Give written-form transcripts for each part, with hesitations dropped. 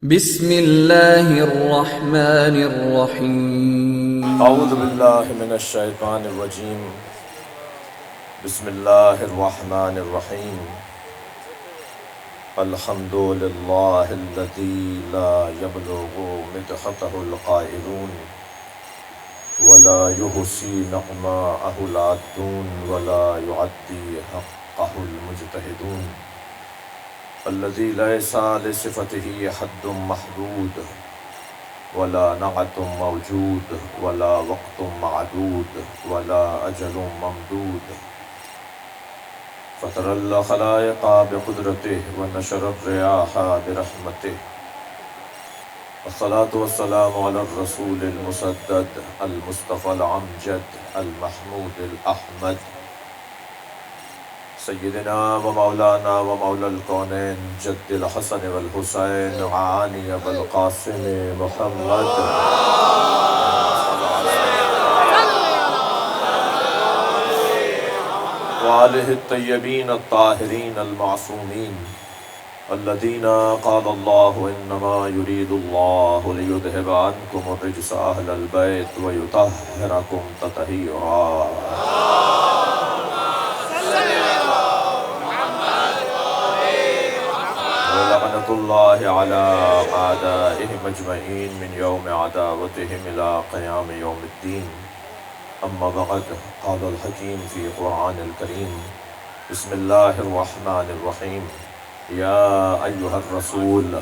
بسم اللہ الرحمن الرحیم اعوذ باللہ من الشیطان الرجیم بسم اللہ الرحمن الرحیم الحمد للہ الذی لا یبلغ مدحتہ القائلون ولا یحصی نعماءہ العادون ولا یعدی حقہ المجتہدون الذي ليس لصفته حد محدود ولا نعت موجود ولا وقت معدود ولا أجل ممدود فطر الخلائق بقدرته ونشر الرياح برحمته والصلاة والسلام على الرسول المسدد المصطفى العمجد المحمود الأحمد سیدنا و مولانا و مولا الکونین جد الحسن والحسین عانی بالقاسم محمد وآلہ الطیبین الطاہرین المعصومین الذین قال اللہ انما یرید اللہ لیذہب عنکم الرجس اہل البیت ویطہرکم تطہیرا لعنت اللہ علی اعدائهم اجمعین من یوم عداوتهم الى قیام یوم الدین اما بعد قال الحکیم فی قرآن الکریم بسم اللہ الرحمن الرحیم یا ایہا الرسول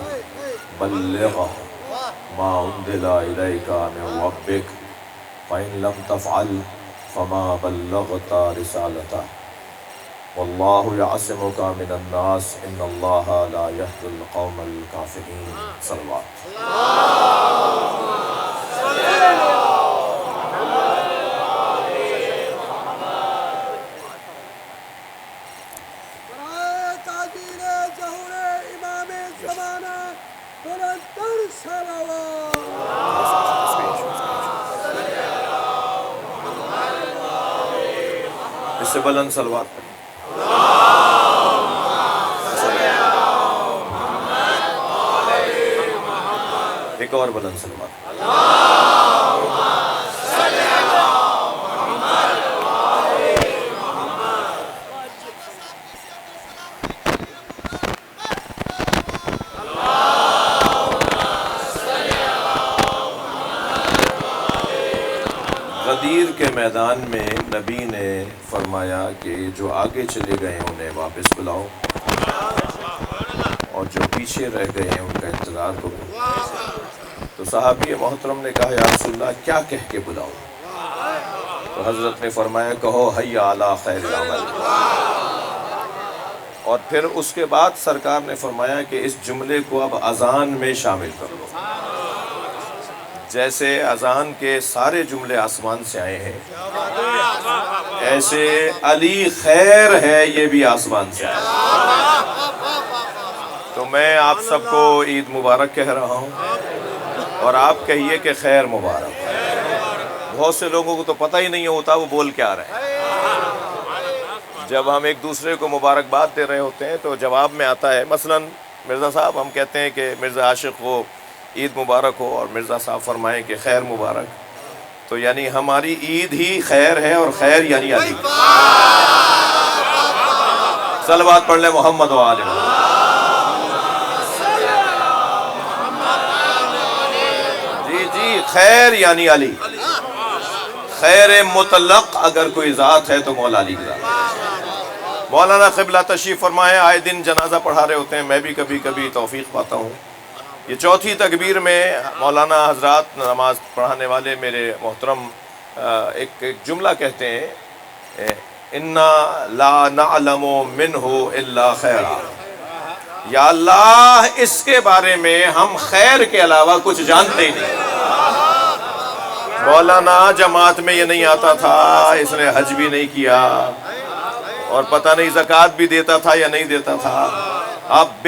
بلغ ما انزل الیک من ربک فإن لم تفعل فما بلغت رسالتہ واللہ یعصمک من الناس ان اللہ لا یہدی القوم الکافرین صلوات تعدیل ظہور امام زمانہ بلندتر صلوات اس سے بلند صلوات پڑھیں ایک اور بلند صلوات غدیر کے میدان میں نبی نے فرمایا کہ جو آگے چلے گئے ہیں انہیں واپس بلاؤ اور جو پیچھے رہ گئے ہیں ان کا انتظار کرو تو صحابی محترم نے کہا یا رسول اللہ کیا کہہ کے بلاؤ تو حضرت نے فرمایا کہو حیا علی خیر العمل اور پھر اس کے بعد سرکار نے فرمایا کہ اس جملے کو اب اذان میں شامل کر لو جیسے اذان کے سارے جملے آسمان سے آئے ہیں ایسے علی خیر ہے یہ بھی آسمان سے آئے تو میں آپ سب کو عید مبارک کہہ رہا ہوں اور آپ کہیے کہ خیر مبارک بہت سے لوگوں کو تو پتہ ہی نہیں ہوتا وہ بول کیا رہے ہیں جب ہم ایک دوسرے کو مبارکباد دے رہے ہوتے ہیں تو جواب میں آتا ہے مثلا مرزا صاحب ہم کہتے ہیں کہ مرزا عاشق کو عید مبارک ہو اور مرزا صاحب فرمائیں کہ خیر مبارک تو یعنی ہماری عید ہی خیر ہے اور خیر یعنی علی صلوات پڑھ لیں محمد و آل محمد جی خیر یعنی علی خیر مطلق اگر کوئی ذات ہے تو مولا علی کی ذات مولانا قبلہ تشریف فرمائے آئے دن جنازہ پڑھا رہے ہوتے ہیں میں بھی کبھی کبھی توفیق پاتا ہوں یہ چوتھی تکبیر میں مولانا حضرات نماز پڑھانے والے میرے محترم ایک جملہ کہتے ہیں انا لا نعلم منہ الا خیرا یا اللہ اس کے بارے میں ہم خیر کے علاوہ کچھ جانتے ہی نہیں مولانا جماعت میں یہ نہیں آتا تھا اس نے حج بھی نہیں کیا اور پتہ نہیں زکوٰۃ بھی دیتا تھا یا نہیں دیتا تھا آپ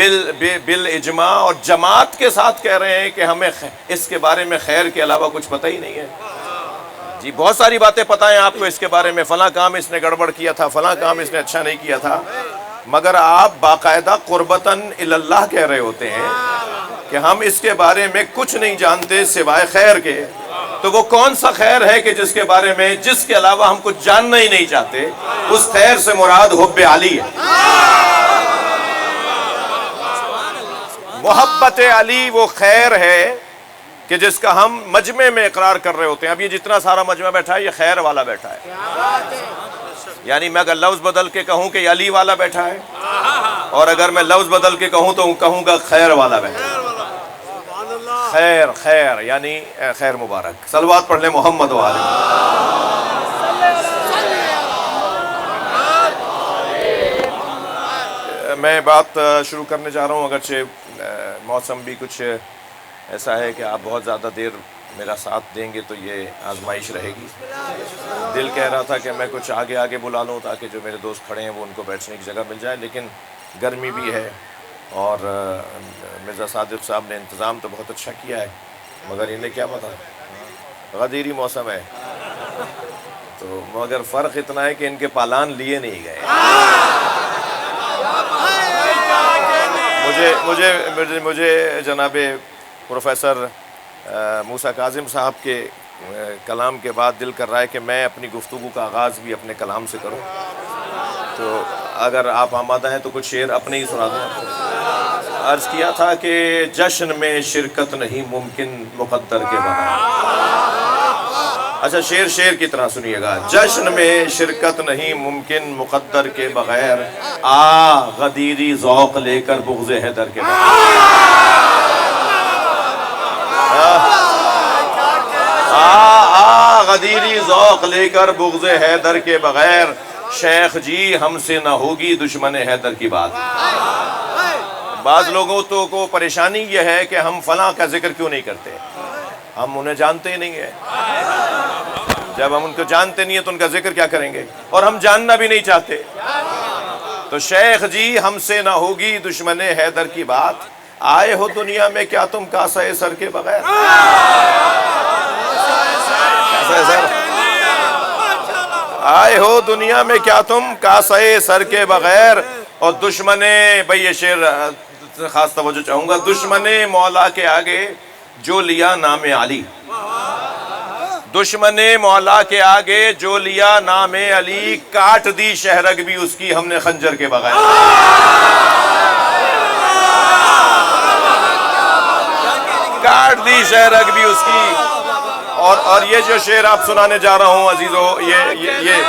بالاجماع اور جماعت کے ساتھ کہہ رہے ہیں کہ ہمیں اس کے بارے میں خیر کے علاوہ کچھ پتہ ہی نہیں ہے جی بہت ساری باتیں پتہ ہیں آپ کو اس کے بارے میں فلاں کام اس نے گڑبڑ کیا تھا فلاں کام اس نے اچھا نہیں کیا تھا مگر آپ باقاعدہ قربتاً اللہ کہہ رہے ہوتے ہیں کہ ہم اس کے بارے میں کچھ نہیں جانتے سوائے خیر کے، تو وہ کون سا خیر ہے کہ جس کے بارے میں، جس کے علاوہ ہم کچھ جاننا ہی نہیں چاہتے؟ اس خیر سے مراد حب علی ہے۔ محبت علی وہ خیر ہے کہ جس کا ہم مجمع میں اقرار کر رہے ہوتے ہیں۔ اب یہ جتنا سارا مجمع بیٹھا ہے یہ خیر والا بیٹھا ہے، یعنی میں اگر لفظ بدل کے کہوں کہ یہ علی والا بیٹھا ہے، اور اگر میں لفظ بدل کے کہوں تو کہوں گا خیر والا بیٹھا ہے۔ خیر خیر یعنی خیر مبارک۔ صلوات پڑھ لیں محمد و آلہ۔ میں بات شروع کرنے جا رہا ہوں، اگرچہ موسم بھی کچھ ایسا ہے کہ آپ بہت زیادہ دیر میرا ساتھ دیں گے تو یہ آزمائش رہے گی۔ دل کہہ رہا تھا کہ میں کچھ آگے آگے بلا لوں تاکہ جو میرے دوست کھڑے ہیں وہ ان کو بیٹھنے کی جگہ مل جائے، لیکن گرمی بھی ہے اور مرزا صادق صاحب نے انتظام تو بہت اچھا کیا ہے، مگر انہیں کیا پتا، غدیری موسم ہے، تو مگر فرق اتنا ہے کہ ان کے پالان لیے نہیں گئے۔ مجھے جناب پروفیسر موسیٰ کاظم صاحب کے کلام کے بعد دل کر رہا ہے کہ میں اپنی گفتگو کا آغاز بھی اپنے کلام سے کروں، تو اگر آپ آمادہ ہیں تو کچھ شعر اپنے ہی سنا دیں۔ عرض کیا تھا کہ جشن میں شرکت نہیں ممکن مقدر کے بغیر۔ اچھا شعر کی طرح سنیے گا۔ جشن میں شرکت نہیں ممکن مقدر کے بغیر، آ غدیری ذوق لے کر بغض حیدر کے بغیر۔ غدیری ذوق لے کر بغض حیدر کے بغیر، شیخ جی ہم سے نہ ہوگی دشمن حیدر کی بات۔ بعض لوگوں کو پریشانی یہ ہے کہ ہم فلاں کا ذکر کیوں نہیں کرتے، ہم انہیں جانتے ہی نہیں ہیں۔ جب ہم ان کو جانتے نہیں ہیں تو ان کا ذکر کیا کریں گے، اور ہم جاننا بھی نہیں چاہتے۔ تو شیخ جی ہم سے نہ ہوگی دشمن حیدر کی بات، آئے ہو دنیا میں کیا تم کاسہ سر کے بغیر۔ آئے ہو دنیا میں کیا تم کاسہ سر کے بغیر، اور دشمن، بھئی یہ شعر خاص توجہ چاہوں گا، دشمن مولا کے آگے جو لیا نام علی، دشمن مولا کے آگے جو لیا نام علی، کاٹ دی شہرگ بھی اس کی ہم نے خنجر کے بغیر۔ کاٹ دی شہرگ بھی اس کی، اور یہ جو شعر آپ سنانے جا رہا ہوں عزیزو، یہ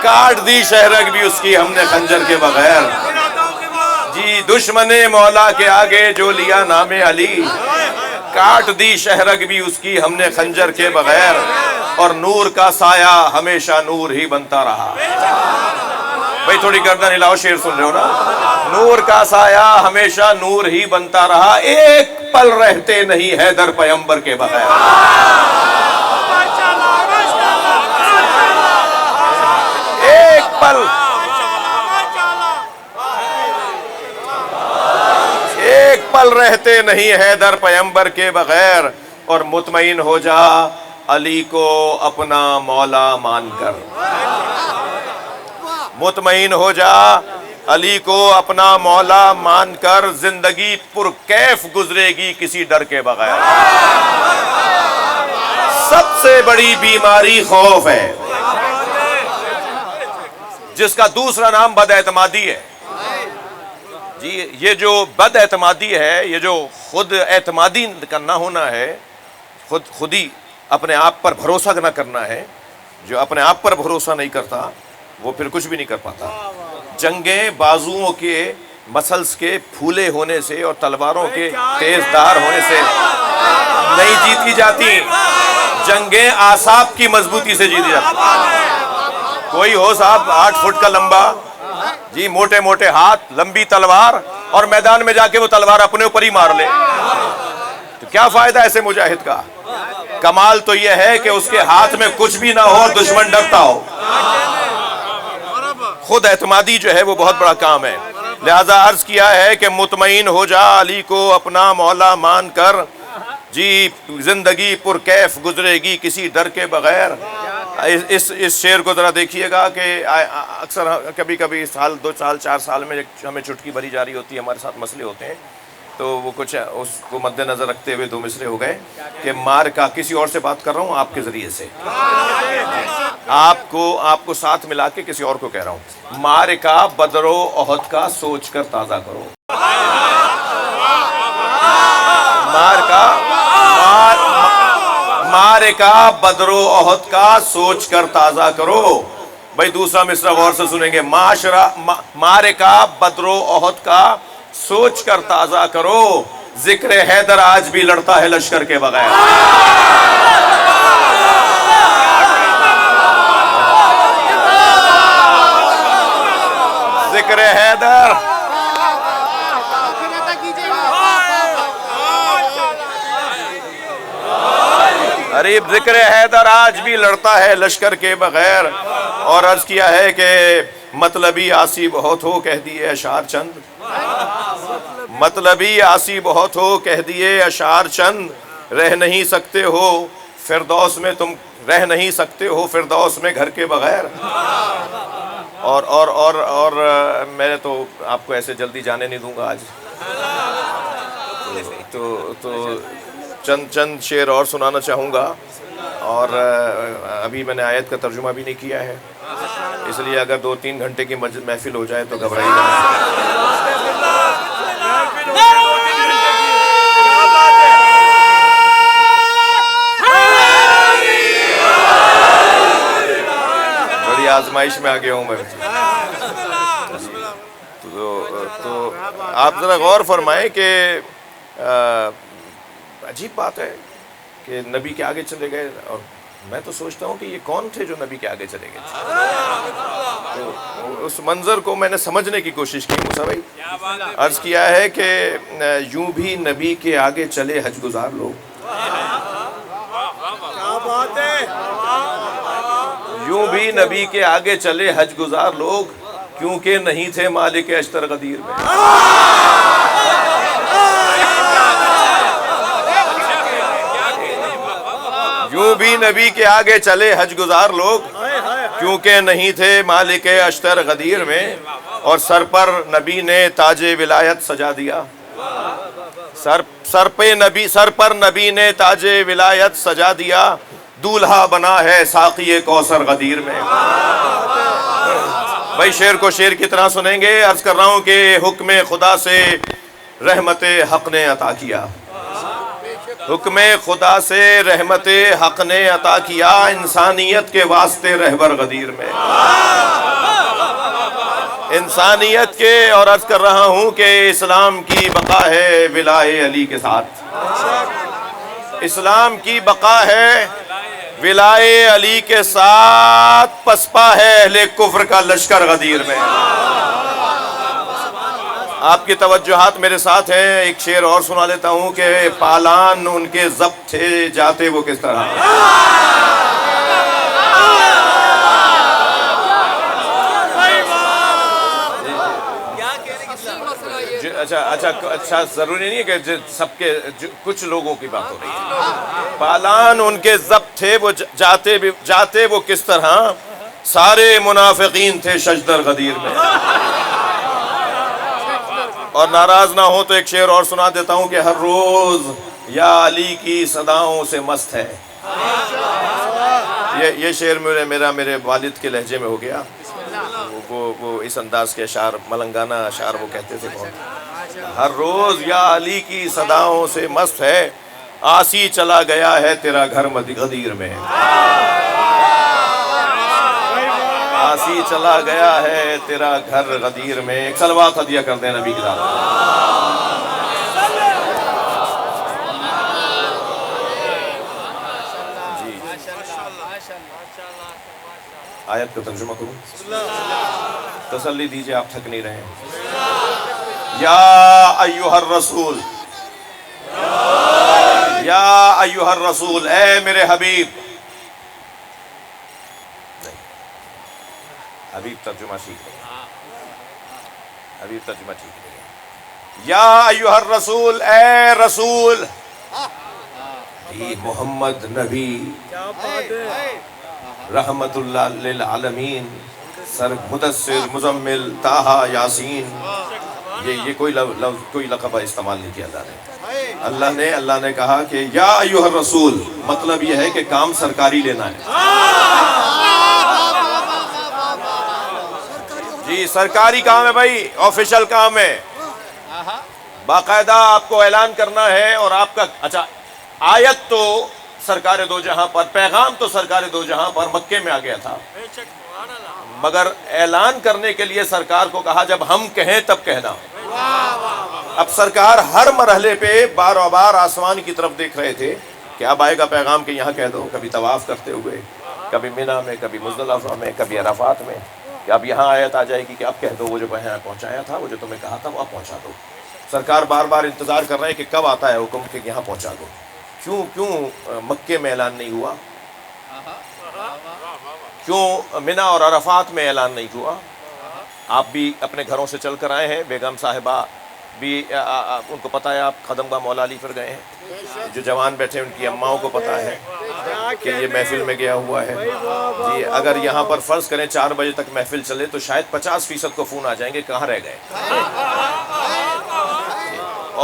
کاٹ دی شہرگ بھی اس کی ہم نے خنجر کے بغیر۔ جی دشمن مولا کے آگے جو لیا نام علی، کاٹ دی شہرگ بھی اس کی ہم نے خنجر کے بغیر، اور نور کا سایہ ہمیشہ نور ہی بنتا رہا۔ بھئی تھوڑی گردن ہلاؤ، شعر سن رہے ہو نا۔ نور کا سایہ ہمیشہ نور ہی بنتا رہا، ایک پل رہتے نہیں حیدر پیغمبر کے بغیر۔ ایک پل، ایک پل رہتے نہیں حیدر پیغمبر کے بغیر، اور مطمئن ہو جا علی کو اپنا مولا مان کر۔ مطمئن ہو جا علی کو اپنا مولا مان کر، زندگی پر کیف گزرے گی کسی ڈر کے بغیر۔ سب سے بڑی بیماری خوف ہے، جس کا دوسرا نام بد اعتمادی ہے۔ جی یہ جو بد اعتمادی ہے، یہ جو خود اعتمادی کا نہ ہونا ہے، خودی اپنے آپ پر بھروسہ نہ کرنا ہے، جو اپنے آپ پر بھروسہ نہیں کرتا وہ پھر کچھ بھی نہیں کر پاتا۔ جنگیں بازوؤں کے مسلس کے پھولے ہونے سے اور تلواروں کے تیز دار ہونے سے نہیں جیتی جاتی، جنگیں اعصاب کی مضبوطی سے جیتی جاتی۔ کوئی ہو صاحب 8 فٹ کا لمبا، جی موٹے موٹے ہاتھ، لمبی تلوار، اور میدان میں جا کے وہ تلوار اپنے اوپر ہی مار لے، تو کیا فائدہ ایسے مجاہد کا؟ کمال تو یہ ہے کہ اس کے ہاتھ میں کچھ بھی نہ ہو اور دشمن ڈرتا ہو۔ خود اعتمادی جو ہے وہ بہت بڑا کام ہے۔ لہذا عرض کیا ہے کہ مطمئن ہو جا علی کو اپنا مولا مان کر، جی زندگی پر کیف گزرے گی کسی ڈر کے بغیر۔ اس شعر کو ذرا دیکھیے گا کہ اکثر کبھی کبھی سال 2 سال 4 سال میں ہمیں چٹکی بھری جاری ہوتی ہے، ہمارے ساتھ مسئلے ہوتے ہیں، تو وہ کچھ اس کو مد نظر رکھتے ہوئے دو مصرے ہو گئے کہ مار کا، کسی اور سے بات کر رہا ہوں آپ کے ذریعے سے، آپ کو ساتھ ملا کے کسی اور کو کہہ رہا ہوں، مار کا بدر و احد کا سوچ کر تازہ کرو، مار کا بدر و احد کا سوچ کر تازہ کرو۔ بھائی دوسرا مصرع غور سے سنیں گے، مار کا بدر و احد کا سوچ کر تازہ کرو، ذکر حیدر آج بھی لڑتا ہے لشکر کے بغیر۔ ذکر حیدر، قریب ذکر حیدر آج بھی لڑتا ہے لشکر کے بغیر۔ اور عرض کیا ہے کہ مطلبی آسی بہت ہو کہہ دیے اشعار چند، مطلبی آسی بہت ہو کہہ دیے اشعار چند، رہ نہیں سکتے ہو فردوس میں تم، رہ نہیں سکتے ہو فردوس میں گھر کے بغیر۔ اور میں تو آپ کو ایسے جلدی جانے نہیں دوں گا آج، تو چند شعر اور سنانا چاہوں گا، اور ابھی میں نے آیت کا ترجمہ بھی نہیں کیا ہے، اس لیے اگر 2-3 گھنٹے کی محفل ہو جائے تو گھبرائیے گا۔ بڑی آزمائش میں آ گیا ہوں میں۔ تو آپ ذرا غور فرمائیں کہ عجیب بات ہے کہ نبی کے آگے چلے گئے، اور میں تو سوچتا ہوں کہ یہ کون تھے جو نبی کے آگے چلے گئے؟ تو اس منظر کو میں نے سمجھنے کی کوشش کی۔ موسیٰ بھائی عرض کیا ہے کہ یوں بھی نبی کے آگے چلے حج گزار لوگ، یوں بھی نبی کے آگے چلے حج گزار لوگ، کیونکہ نہیں تھے مالک اشتر غدیر میں۔ یوں بھی نبی کے آگے چلے حج گزار لوگ، کیونکہ نہیں تھے مالک اشتر غدیر میں، اور سر پر نبی نے تاج ولایت سجا دیا، سر پر نبی نے تاج ولایت سجا دیا، دولہا بنا ہے ساقی کوثر غدیر میں۔ بھائی شعر کو شعر کی طرح سنیں گے۔ عرض کر رہا ہوں کہ حکم خدا سے رحمت حق نے عطا کیا، حکم خدا سے رحمت حق نے عطا کیا، انسانیت کے واسطے رہبر غدیر میں، انسانیت کے۔ اور عرض کر رہا ہوں کہ اسلام کی بقا ہے ولائے علی کے ساتھ، اسلام کی بقا ہے ولائے علی کے ساتھ، پسپا ہے اہل کفر کا لشکر غدیر میں۔ آپ کی توجہات میرے ساتھ ہیں، ایک شعر اور سنا لیتا ہوں کہ پالان ان کے ضبط تھے جاتے وہ کس طرح۔ اچھا ضروری نہیں ہے کہ سب کے، کچھ لوگوں کی بات ہو رہی ہے۔ پالان ان کے ضبط تھے وہ جاتے وہ کس طرح، سارے منافقین تھے شجدر غدیر میں۔ اور ناراض نہ ہو تو ایک شعر اور سنا دیتا ہوں کہ ہر روز یا علی کی صداؤں سے مست ہے۔ یہ شعر میرے والد کے لہجے میں ہو گیا، وہ اس انداز کے اشعار، ملنگانہ اشعار وہ کہتے تھے بہت۔ ہر روز یا علی کی صداؤں سے مست ہے، آسی چلا گیا ہے تیرا گھر غدیر میں، آسی چلا گیا ہے تیرا گھر غدیر میں۔ ایک صلوات ہدیہ کر دیں نبی کی ذات۔ جی آیت کا ترجمہ کروں، تسلی دیجئے آپ تھک نہیں رہے۔ یا ایھا الرسول، یا ایھا الرسول، اے میرے حبیب، حبیب ترجمہ سیکھ لیں، حبیب ترجمہ سیکھ لیں۔ یا ایھا الرسول، اے رسول، محمد نبی رحمت اللہ للعالمین، سر مدثر مزمل طٰہٰ یاسین، یہ کوئی لقب استعمال نہیں کیا اللہ نے کہا کہ یا ایھا الرسول، مطلب یہ ہے کہ کام سرکاری لینا ہے۔ جی سرکاری کام ہے بھائی، آفیشل کام ہے، باقاعدہ آپ کو اعلان کرنا ہے، اور آپ کا اچھا آیت تو سرکار دو جہاں پر، پیغام تو سرکار دو جہاں پر مکے میں آ گیا تھا، مگر اعلان کرنے کے لیے سرکار کو کہا جب ہم کہیں تب کہنا۔ اب سرکار ہر مرحلے پہ بار بار آسمان کی طرف دیکھ رہے تھے کہ اب آئے گا پیغام کہ یہاں کہہ دو، کبھی طواف کرتے ہوئے، کبھی منی میں، کبھی مزدلفہ میں، کبھی عرفات میں، کہ اب یہاں آیت آ جائے گی کہ اب کہہ دو وہ جو یہاں پہنچایا تھا، وہ جو تمہیں کہا تھا وہ اب پہنچا دو۔ سرکار بار بار انتظار کر رہے ہیں کہ کب آتا ہے حکم کہ یہاں پہنچا دو۔ کیوں مکے میں اعلان نہیں ہوا؟ کیوں منی اور عرفات میں اعلان نہیں ہوا؟ آپ بھی اپنے گھروں سے چل کر آئے ہیں، بیگم صاحبہ بھی ان کو پتہ ہے آپ قدم گاہ مولا علی پر گئے ہیں، جو جوان بیٹھے ان کی اماؤں کو پتہ ہے کہ یہ محفل میں گیا ہوا ہے۔ جی اگر یہاں پر فرض کریں 4 بجے تک محفل چلے تو شاید 50% کو فون آ جائیں گے کہاں رہ گئے،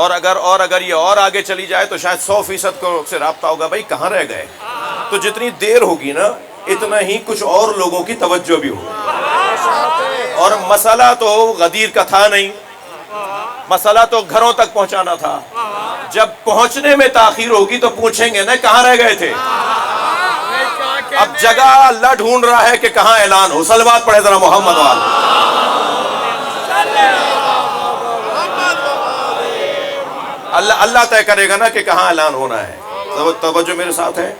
اور اگر یہ اور آگے چلی جائے تو شاید 100% کو سے رابطہ ہوگا بھائی کہاں رہ گئے۔ تو جتنی دیر ہوگی نا اتنا ہی کچھ اور لوگوں کی توجہ بھی ہوگی، اور مسئلہ تو غدیر کا تھا نہیں، مسئلہ تو گھروں تک پہنچانا تھا۔ جب پہنچنے میں تاخیر ہوگی تو پوچھیں گے نا کہاں رہ گئے تھے۔ اب جگہ اللہ ڈھونڈ رہا ہے کہ کہاں اعلان ہو۔ صلوات پڑھے ذرا محمد والے۔ اللہ طے کرے گا نا کہ کہاں اعلان ہونا ہے۔ توجہ میرے ساتھ ہے؟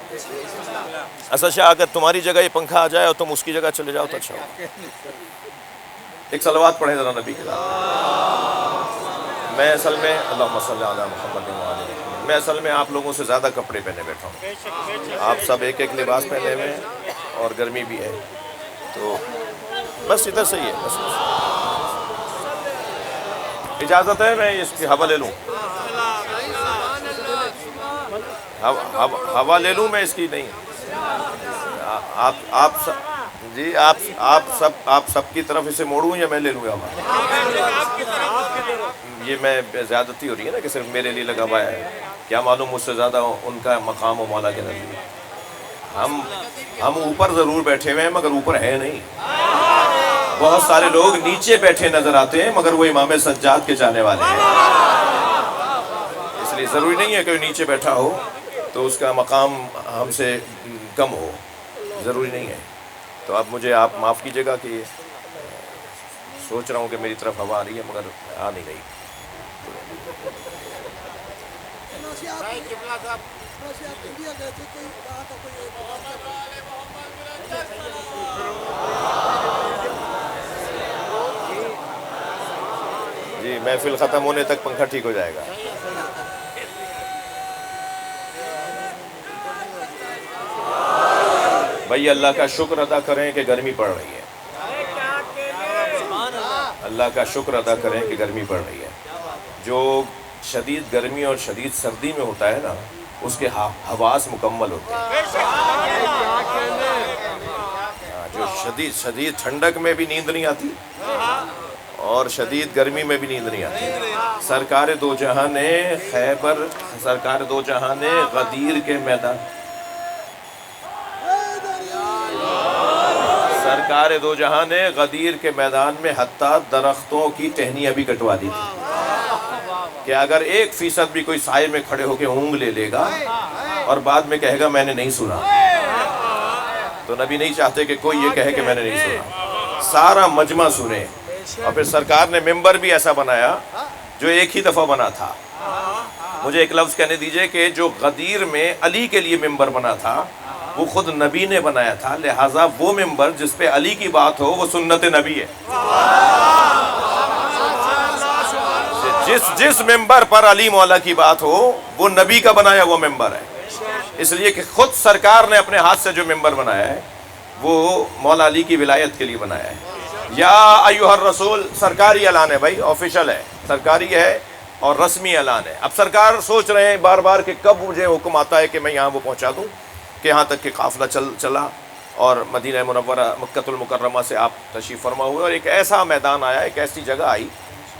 اصل شاہ اگر تمہاری جگہ یہ پنکھا آ جائے اور تم اس کی جگہ چلے جاؤ تو اچھا ہو۔ ایک صلوات پڑھیں ذرا نبی کے ساتھ۔ میں اصل میں اللہم صلی علی محمد و علی محمد، میں اصل میں آپ لوگوں سے زیادہ کپڑے پہنے بیٹھا ہوں۔ آپ سب ایک لباس پہنے ہوئے ہیں اور گرمی بھی ہے، تو بس ادھر صحیح ہے۔ بس اجازت ہے میں اس کی ہوا لے لوں؟ ہوا لے لوں میں اس کی؟ نہیں، آپ سب کی طرف اسے موڑوں یا میں لے لوں گا؟ یہ میں زیادتی ہو رہی ہے نا کہ صرف میرے لیے لگا ہوا ہے، کیا معلوم مجھ سے زیادہ ان کا مقام و مولا کے نزدیک۔ ہم اوپر ضرور بیٹھے ہوئے ہیں مگر اوپر ہے نہیں۔ بہت سارے لوگ نیچے بیٹھے نظر آتے ہیں مگر وہ امام سجاد کے جانے والے ہیں، اس لیے ضروری نہیں ہے کہ نیچے بیٹھا ہو تو اس کا مقام ہم سے کم ہو، ضروری نہیں ہے۔ تو اب مجھے آپ معاف کیجیے گا کہ سوچ رہا ہوں کہ میری طرف ہوا آ رہی ہے مگر آ نہیں رہی۔ جی محفل ختم ہونے تک پنکھا ٹھیک ہو جائے گا۔ بھائی اللہ کا شکر ادا کریں کہ گرمی پڑ رہی ہے، اللہ کا شکر ادا کریں کہ گرمی پڑ رہی ہے۔ جو شدید گرمی اور شدید سردی میں ہوتا ہے نا اس کے حواس مکمل ہوتے ہیں۔ جو شدید ٹھنڈک میں بھی نیند نہیں آتی اور شدید گرمی میں بھی نیند نہیں آتی۔ سرکار دو جہاں نے غدیر کے میدان، سرکار دو جہاں نے غدیر کے میدان میں حتیٰ درختوں کی ٹہنیاں بھی کٹوا دی تھی کہ اگر 1% بھی کوئی سائے میں کھڑے ہو کے اونگ لے لے گا اور بعد میں کہے گا میں نے نہیں سنا، تو نبی نہیں چاہتے کہ کوئی یہ کہے کہ میں نے نہیں سنا، سارا مجمع سنے۔ اور پھر سرکار نے ممبر بھی ایسا بنایا جو ایک ہی دفعہ بنا تھا۔ مجھے ایک لفظ کہنے دیجئے کہ جو غدیر میں علی کے لیے ممبر بنا تھا وہ خود نبی نے بنایا تھا، لہٰذا وہ ممبر جس پہ علی کی بات ہو وہ سنت نبی ہے۔ جس ممبر پر علی مولا کی بات ہو وہ نبی کا بنایا وہ ممبر ہے، اس لیے کہ خود سرکار نے اپنے ہاتھ سے جو ممبر بنایا ہے وہ مولا علی کی ولایت کے لیے بنایا ہے۔ یا ایھا الرسول سرکاری اعلان ہے بھائی، آفیشل ہے، سرکاری ہے اور رسمی اعلان ہے۔ اب سرکار سوچ رہے ہیں بار بار کہ کب مجھے حکم آتا ہے کہ میں یہاں وہ پہنچا دوں، کہ یہاں تک کہ قافلہ چلا اور مدینہ منورہ مکۃ المکرمہ سے آپ تشریف فرما ہوئے، اور ایک ایسا میدان آیا، ایک ایسی جگہ آئی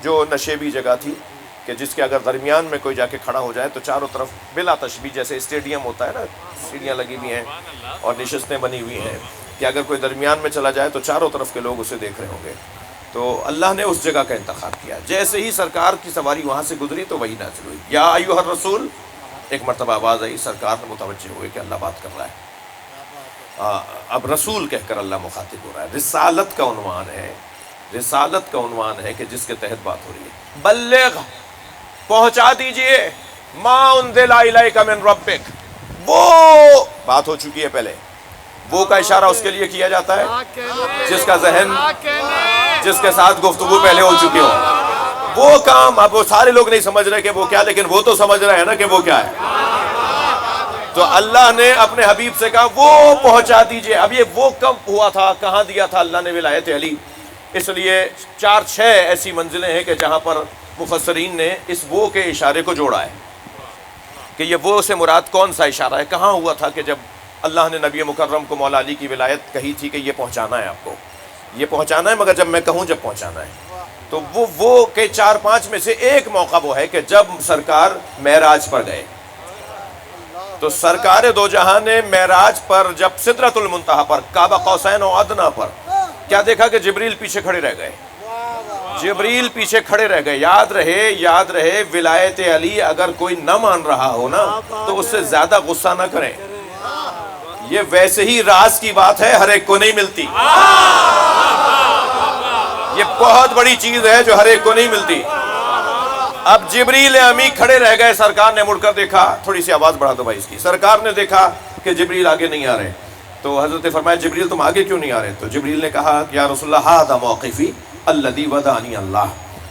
جو نشیبی جگہ تھی کہ جس کے اگر درمیان میں کوئی جا کے کھڑا ہو جائے تو چاروں طرف بلا تشبیہ جیسے اسٹیڈیم ہوتا ہے نا، سیڑھیاں لگی ہوئی ہیں اور نشستیں بنی ہوئی ہیں کہ اگر کوئی درمیان میں چلا جائے تو چاروں طرف کے لوگ اسے دیکھ رہے ہوں گے. تو اللہ نے اس جگہ کا انتخاب کیا. جیسے ہی سرکار کی سواری وہاں سے گزری تو وہی نازل ہوئی، یا ایھا الرسول. ایک مرتبہ آواز آئی، سرکار نے متوجہ ہوئے کہ اللہ بات کر رہا ہے. اب رسول کہہ کر اللہ مخاطب ہو رہا ہے. رسالت کا عنوان ہے، رسالت کا عنوان ہے کہ جس کے تحت بات ہو رہی ہے. بلغ، پہنچا دیجئے، ما انزل الیک من ربک. وہ بات ہو چکی ہے پہلے، وہ کا اشارہ اس کے لیے کیا جاتا ہے جس کا ذہن، جس کے ساتھ گفتگو پہلے ہو چکی ہو. وہ کام اب وہ سارے لوگ نہیں سمجھ رہے کہ وہ کیا، لیکن وہ تو سمجھ رہے ہیں نا کہ وہ کیا ہے. تو اللہ نے اپنے حبیب سے کہا وہ پہنچا دیجئے. اب یہ وہ کب ہوا تھا، کہاں دیا تھا اللہ نے ولایت علی؟ اس لیے 4-6 ایسی منزلیں ہیں کہ جہاں پر مفسرین نے اس وہ کے اشارے کو جوڑا ہے کہ یہ وہ سے مراد کون سا اشارہ ہے، کہاں ہوا تھا کہ جب اللہ نے نبی مکرم کو مولا علی کی ولایت کہی تھی کہ یہ پہنچانا ہے، آپ کو یہ پہنچانا ہے، مگر جب میں کہوں جب پہنچانا ہے. تو وہ کہ 4-5 میں سے ایک موقع وہ ہے کہ جب سرکار معراج پر گئے. تو سرکار دو جہاں نے معراج پر جب سدرۃ المنتہا پر، قاب قوسین و ادنیٰ پر، کیا دیکھا کہ جبریل پیچھے کھڑے رہ گئے. جبریل پیچھے کھڑے رہ گئے. یاد رہے ولایت علی اگر کوئی نہ مان رہا ہو نا تو اس سے زیادہ غصہ نہ کریں. یہ ویسے ہی راز کی بات ہے، ہر ایک کو نہیں ملتی. یہ بہت بڑی چیز ہے جو ہر ایک کو نہیں ملتی. اب جبریل امی کھڑے رہ گئے. سرکار نے مڑ کر دیکھا، تھوڑی سی آواز بڑھا دو بھائی اس کی. سرکار نے دیکھا کہ جبریل آگے نہیں آ رہے. تو حضرت نے فرمایا جبریل تم آگے کیوں نہیں آ رہے؟ تو جبریل نے کہا یا رسول اللہ ھذا موقفی الذی ودعنی اللہ.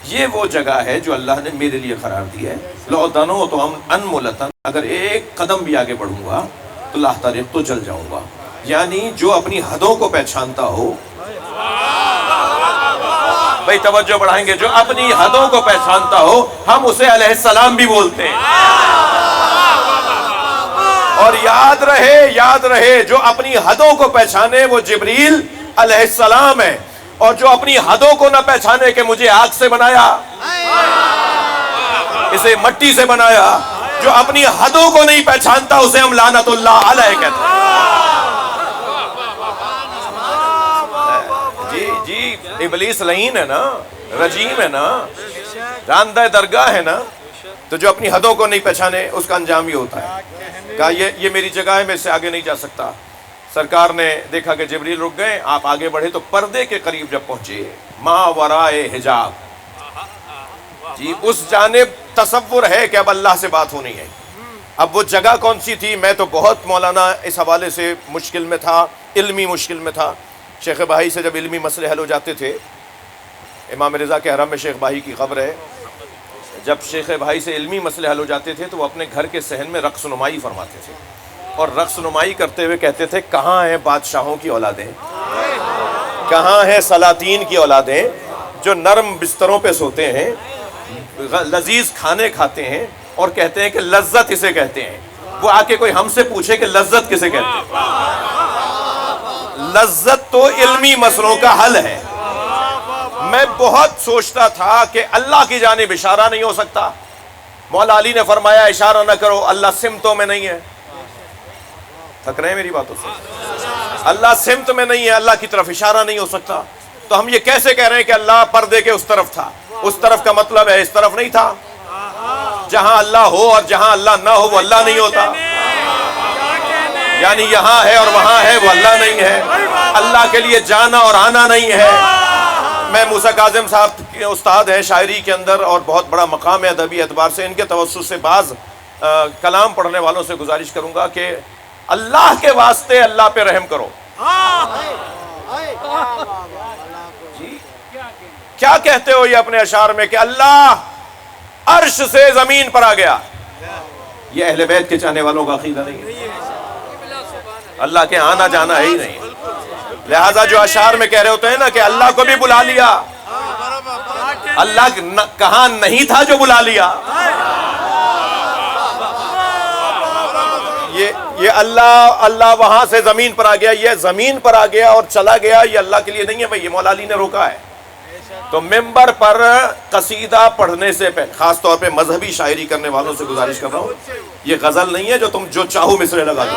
یہ وہ جگہ ہے جو اللہ نے میرے لیے قرار دی ہے. لو دنو تو ہم انملتن، اگر ایک قدم بھی آگے بڑھوں گا تو لاحترق تو جل جاؤں گا. یعنی جو اپنی حدوں کو پہچانتا ہو، بھائی توجہ بڑھائیں گے، جو اپنی حدوں کو پہچانتا ہو ہم اسے علیہ السلام بھی بولتے ہیں. اور یاد رہے جو اپنی حدوں کو پہچانے وہ جبریل علیہ السلام ہے، اور جو اپنی حدوں کو نہ پہچانے کہ مجھے آگ سے بنایا، اسے مٹی سے بنایا، جو اپنی حدوں کو نہیں پہچانتا اسے ہم لعنت اللہ علیہ کہتے ہیں. جی ابلیس لعین ہے نا، رجیم ہے نا، راندہ درگاہ ہے نا. تو جو اپنی حدوں کو نہیں پہچانے اس کا انجام یہ ہوتا ہے. کہا یہ میری جگہ ہے، میں اس سے آگے نہیں جا سکتا. سرکار نے دیکھا کہ جبریل رک گئے، آپ آگے بڑھے تو پردے کے قریب جب پہنچے، ما ورائے حجاب، جی اس جانب تصور ہے کہ اب اللہ سے بات ہونی ہے. اب وہ جگہ کون سی تھی؟ میں تو بہت مولانا اس حوالے سے مشکل میں تھا، علمی مشکل میں تھا. شیخ بہائی سے جب علمی مسئلے حل ہو جاتے تھے، امام رضا کے حرم میں شیخ بہائی کی قبر ہے، جب شیخ بہائی سے علمی مسئلے حل ہو جاتے تھے تو وہ اپنے گھر کے صحن میں رقص نمائی فرماتے تھے، اور رقص نمائی کرتے ہوئے کہتے تھے کہاں ہیں بادشاہوں کی اولادیں، کہاں ہیں سلاطین کی اولادیں جو نرم بستروں پہ سوتے ہیں، لذیذ کھانے کھاتے ہیں اور کہتے ہیں کہ لذت اسے کہتے ہیں. وہ آ کے کوئی ہم سے پوچھے کہ لذت کسے کہتے ہیں؟ لذت تو علمی مسئلوں کا حل ہے. میں بہت سوچتا تھا کہ اللہ کی جانب اشارہ نہیں ہو سکتا. مولا علی نے فرمایا اشارہ نہ کرو، اللہ سمتوں میں نہیں ہے. تھک رہے ہیں میری باتوں سے؟ اللہ سمت میں نہیں ہے، اللہ کی طرف اشارہ نہیں ہو سکتا. تو ہم یہ کیسے کہہ رہے ہیں کہ اللہ پردے کے اس طرف تھا؟ اس طرف کا مطلب ہے اس طرف نہیں تھا. جہاں اللہ ہو اور جہاں اللہ نہ ہو وہ اللہ نہیں ہوتا. یعنی یہاں ہے اور وہاں ہے وہ اللہ نہیں ہے. اللہ کے لیے جانا اور آنا نہیں ہے. میں موسیٰ کاظم صاحب کے استاد ہیں شاعری کے اندر اور بہت بڑا مقام ہے ادبی اعتبار سے. ان کے توسط سے بعض کلام پڑھنے والوں سے گزارش کروں گا کہ اللہ کے واسطے اللہ پہ رحم کرو. جی کیا کہتے ہو یہ اپنے اشعار میں کہ اللہ عرش سے زمین پر آ گیا؟ یہ اہل بیت کے چاہنے والوں کا عقیدہ نہیں ہے. اللہ کے آنا جانا ہے ہی نہیں. لہذا جو اشعار میں کہہ رہے ہوتے ہیں نا کہ اللہ کو بھی بلا لیا، اللہ کہاں نہیں تھا جو بلا لیا. یہ اللہ وہاں سے زمین پر آ گیا، یہ زمین پر آ گیا اور چلا گیا، یہ اللہ کے لیے نہیں ہے بھائی. یہ مولا علی نے روکا ہے. تو ممبر پر قصیدہ پڑھنے سے پہلے خاص طور پہ مذہبی شاعری کرنے والوں سے گزارش کر رہا ہوں، یہ غزل نہیں ہے جو تم جو چاہو مصرے لگا دو،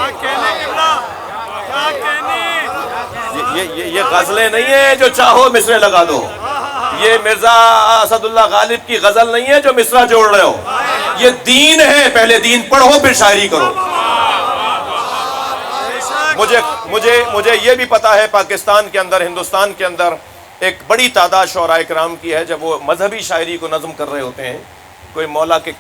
یہ غزلیں نہیں ہیں جو چاہو مصرے لگا دو، یہ مرزا اسد اللہ غالب کی غزل نہیں ہے جو مصرع جوڑ رہے ہو، یہ دین ہے، پہلے دین پڑھو پھر شاعری کرو۔ مجھے یہ بھی پتا ہے پاکستان کے اندر، ہندوستان کے اندر ایک بڑی تعداد شعراء کرام کی ہے، جب وہ مذہبی شاعری کو نظم کر رہے ہوتے ہیں، کوئی مولا کے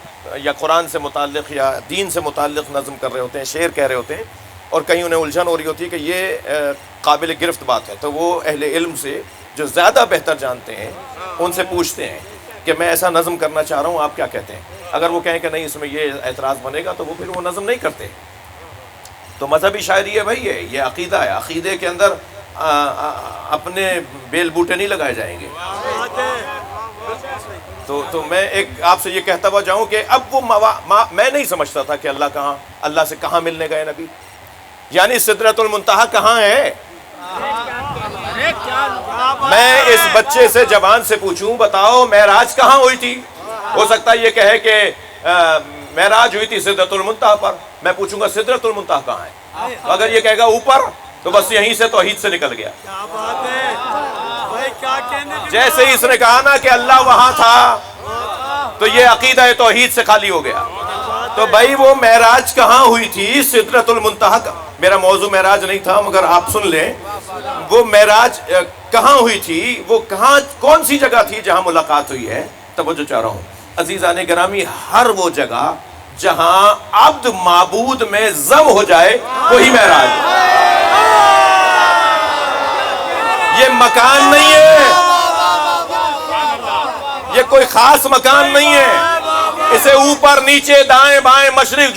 یا قرآن سے متعلق یا دین سے متعلق نظم کر رہے ہوتے ہیں، شعر کہہ رہے ہوتے ہیں، اور کہیں انہیں الجھن ہو رہی ہوتی ہے کہ یہ قابل گرفت بات ہے، تو وہ اہل علم سے جو زیادہ بہتر جانتے ہیں ان سے پوچھتے ہیں کہ میں ایسا نظم کرنا چاہ رہا ہوں، آپ کیا کہتے ہیں؟ اگر وہ کہیں کہ نہیں اس میں یہ اعتراض بنے گا تو وہ پھر وہ نظم نہیں کرتے۔ تو مذہبی شاعری ہے بھائی، یہ عقیدہ ہے، عقیدے کے اندر اپنے بیل بوٹے نہیں لگائے جائیں گے۔ تو میں ایک آپ سے یہ کہتا ہوا جاؤں کہ اب وہ میں نہیں سمجھتا تھا کہ اللہ سے کہاں ملنے گئے نبی، یعنی سدرۃ المنتہا کہاں ہے؟ میں اس بچے سے جوان سے پوچھوں بتاؤ معراج کہاں ہوئی تھی، ہو سکتا ہے یہ کہے کہ معراج ہوئی تھی سدرۃ المنتہا پر، میں پوچھوں گا سدرۃ المنتہا کہاں ہے؟ اگر یہ کہے گا اوپر تو بس یہیں سے توحید سے نکل گیا۔ جیسے اس نے کہا نا کہ اللہ وہاں تھا تو یہ عقیدہ توحید سے خالی ہو گیا۔ تو بھائی وہ معراج کہاں ہوئی تھی؟ سدرۃ المنتہا کا، میرا موضوع معراج نہیں تھا مگر آپ سن لیں، وہ معراج کہاں ہوئی تھی، وہ کہاں کون سی جگہ تھی جہاں ملاقات ہوئی ہے؟ توجہ چاہ رہا ہوں عزیزان گرامی، ہر وہ جگہ جہاں عبد معبود میں ضم ہو جائے وہی معراج۔ یہ مکان نہیں ہے، یہ کوئی خاص مکان نہیں ہے، اسے اوپر نیچے دائیں بائیں مشرق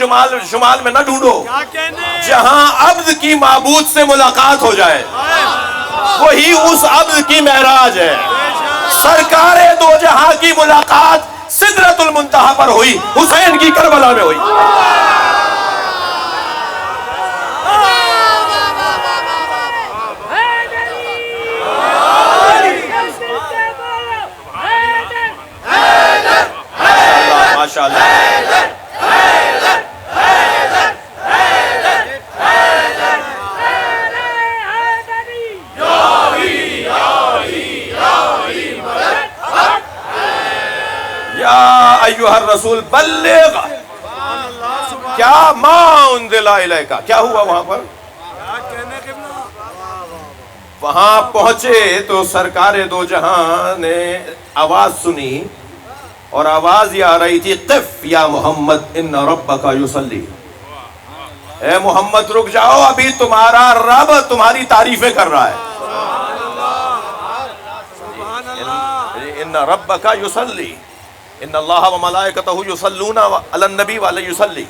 شمال میں نہ ڈھونڈو، جہاں عبد کی معبود سے ملاقات ہو جائے وہی اس عبد کی معراج ہے۔ سرکار دو جہاں کی ملاقات سدرۃ المنتہا پر ہوئی، حسین کی کربلا میں ہوئی۔ ماشاءاللہ یا ایھا الرسول بلغ، کیا ما انزل الیک، کیا ہوا وہاں پر؟ وہاں پہنچے تو سرکار دو جہاں نے آواز سنی، اور آواز یہ آ رہی تھی قف یا محمد ان ربک یصلی، اے محمد رک جاؤ، ابھی تمہارا رب تمہاری تعریفیں کر رہا ہے۔ ان ربک یصلی، ان اللہ و ملائکتہ یصلون علی النبی وعلیہ یصلی،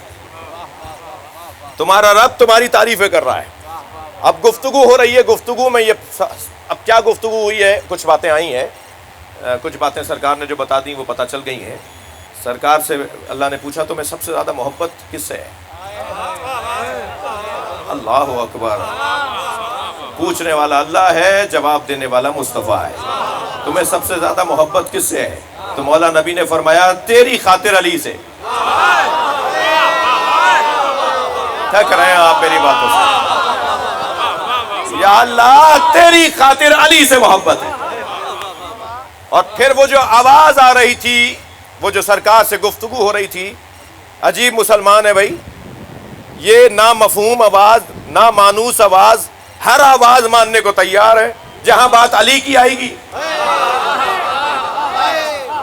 تمہارا رب تمہاری تعریفیں کر رہا ہے۔ اب گفتگو ہو رہی ہے، گفتگو میں یہ اب کیا گفتگو ہوئی ہے، کچھ باتیں آئی ہیں، کچھ باتیں سرکار نے جو بتا دیں وہ پتہ چل گئی ہیں۔ سرکار سے اللہ نے پوچھا تمہیں سب سے زیادہ محبت کس سے ہے؟ اللہ اکبر، پوچھنے والا اللہ ہے، جواب دینے والا مصطفیٰ ہے۔ تمہیں سب سے زیادہ محبت کس سے ہے؟ تو مولا نبی نے فرمایا تیری خاطر علی سے۔ کیا کر رہے ہیں آپ میری باتوں سے؟ یا اللہ تیری خاطر علی سے محبت ہے۔ اور پھر وہ جو آواز آ رہی تھی، وہ جو سرکار سے گفتگو ہو رہی تھی، عجیب مسلمان ہے بھائی، یہ نامفہوم آواز، نامانوس آواز، ہر آواز ماننے کو تیار ہے جہاں بات علی کی آئے گی۔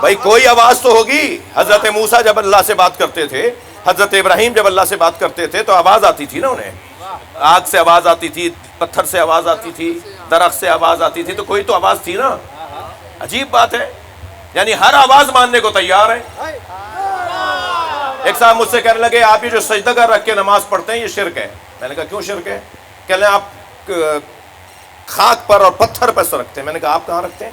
بھائی کوئی آواز تو ہوگی۔ حضرت موسیٰ جب اللہ سے بات کرتے تھے، حضرت ابراہیم جب اللہ سے بات کرتے تھے تو آواز آتی تھی نا انہیں، آگ سے آواز آتی تھی، پتھر سے آواز آتی تھی، درخت سے آواز آتی تھی، تو کوئی تو آواز تھی نا۔ عجیب بات ہے، یعنی ہر آواز ماننے کو تیار ہے۔ ایک صاحب مجھ سے کہنے لگے آپ یہ جو سجدہ کر رکھ کے نماز پڑھتے ہیں یہ شرک ہے۔ میں نے کہا کیوں شرک ہے؟ کہہ لیں آپ خاک پر اور پتھر پر سر رکھتے ہیں۔ میں نے کہا آپ کہاں رکھتے ہیں؟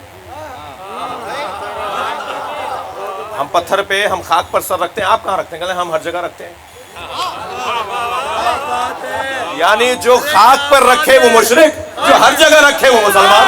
ہم پتھر پہ، ہم خاک پر سر رکھتے ہیں، آپ کہاں رکھتے ہیں؟ کہہ لیں ہم ہر جگہ رکھتے ہیں۔ یعنی جو خاک پر رکھے وہ مشرک، جو ہر جگہ رکھے وہ مسلمان۔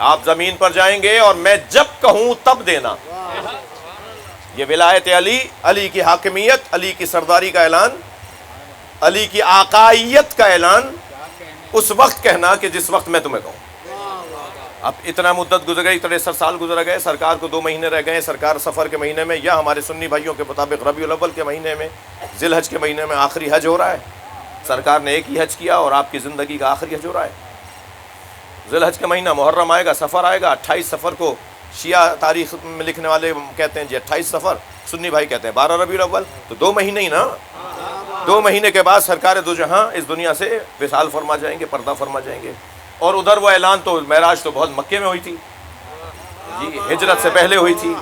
آپ زمین پر جائیں گے اور میں جب کہوں تب دینا. یہ ولایت علی، علی کی حاکمیت، علی کی سرداری کا اعلان، علی کی آقائیت کا اعلان اس وقت کہنا کہ جس وقت میں تمہیں کہوں. اب اتنا مدت گزر گئی، 63 سال گزر گئے، سرکار کو 2 مہینے رہ گئے. سرکار سفر کے مہینے میں یا ہمارے سنی بھائیوں کے مطابق ربیع الاول کے مہینے میں، ذی الحج کے مہینے میں آخری حج ہو رہا ہے. سرکار نے ایک ہی حج کیا اور آپ کی زندگی کا آخری حج ہو رہا ہے. ذی الحج کا مہینہ محرم آئے گا، سفر آئے گا. 28 سفر کو شیعہ تاریخ میں لکھنے والے کہتے ہیں جی 28 سفر، سنی بھائی کہتے ہیں 12 ربیع الاول. تو 2 مہینے ہی نا. 2 مہینے کے بعد سرکار دو جہاں اس دنیا سے وصال فرما جائیں گے، پردہ فرما جائیں گے. اور ادھر وہ اعلان تو معراج تو بہت مکے میں ہوئی تھی جی، ہجرت سے پہلے ہوئی تھی.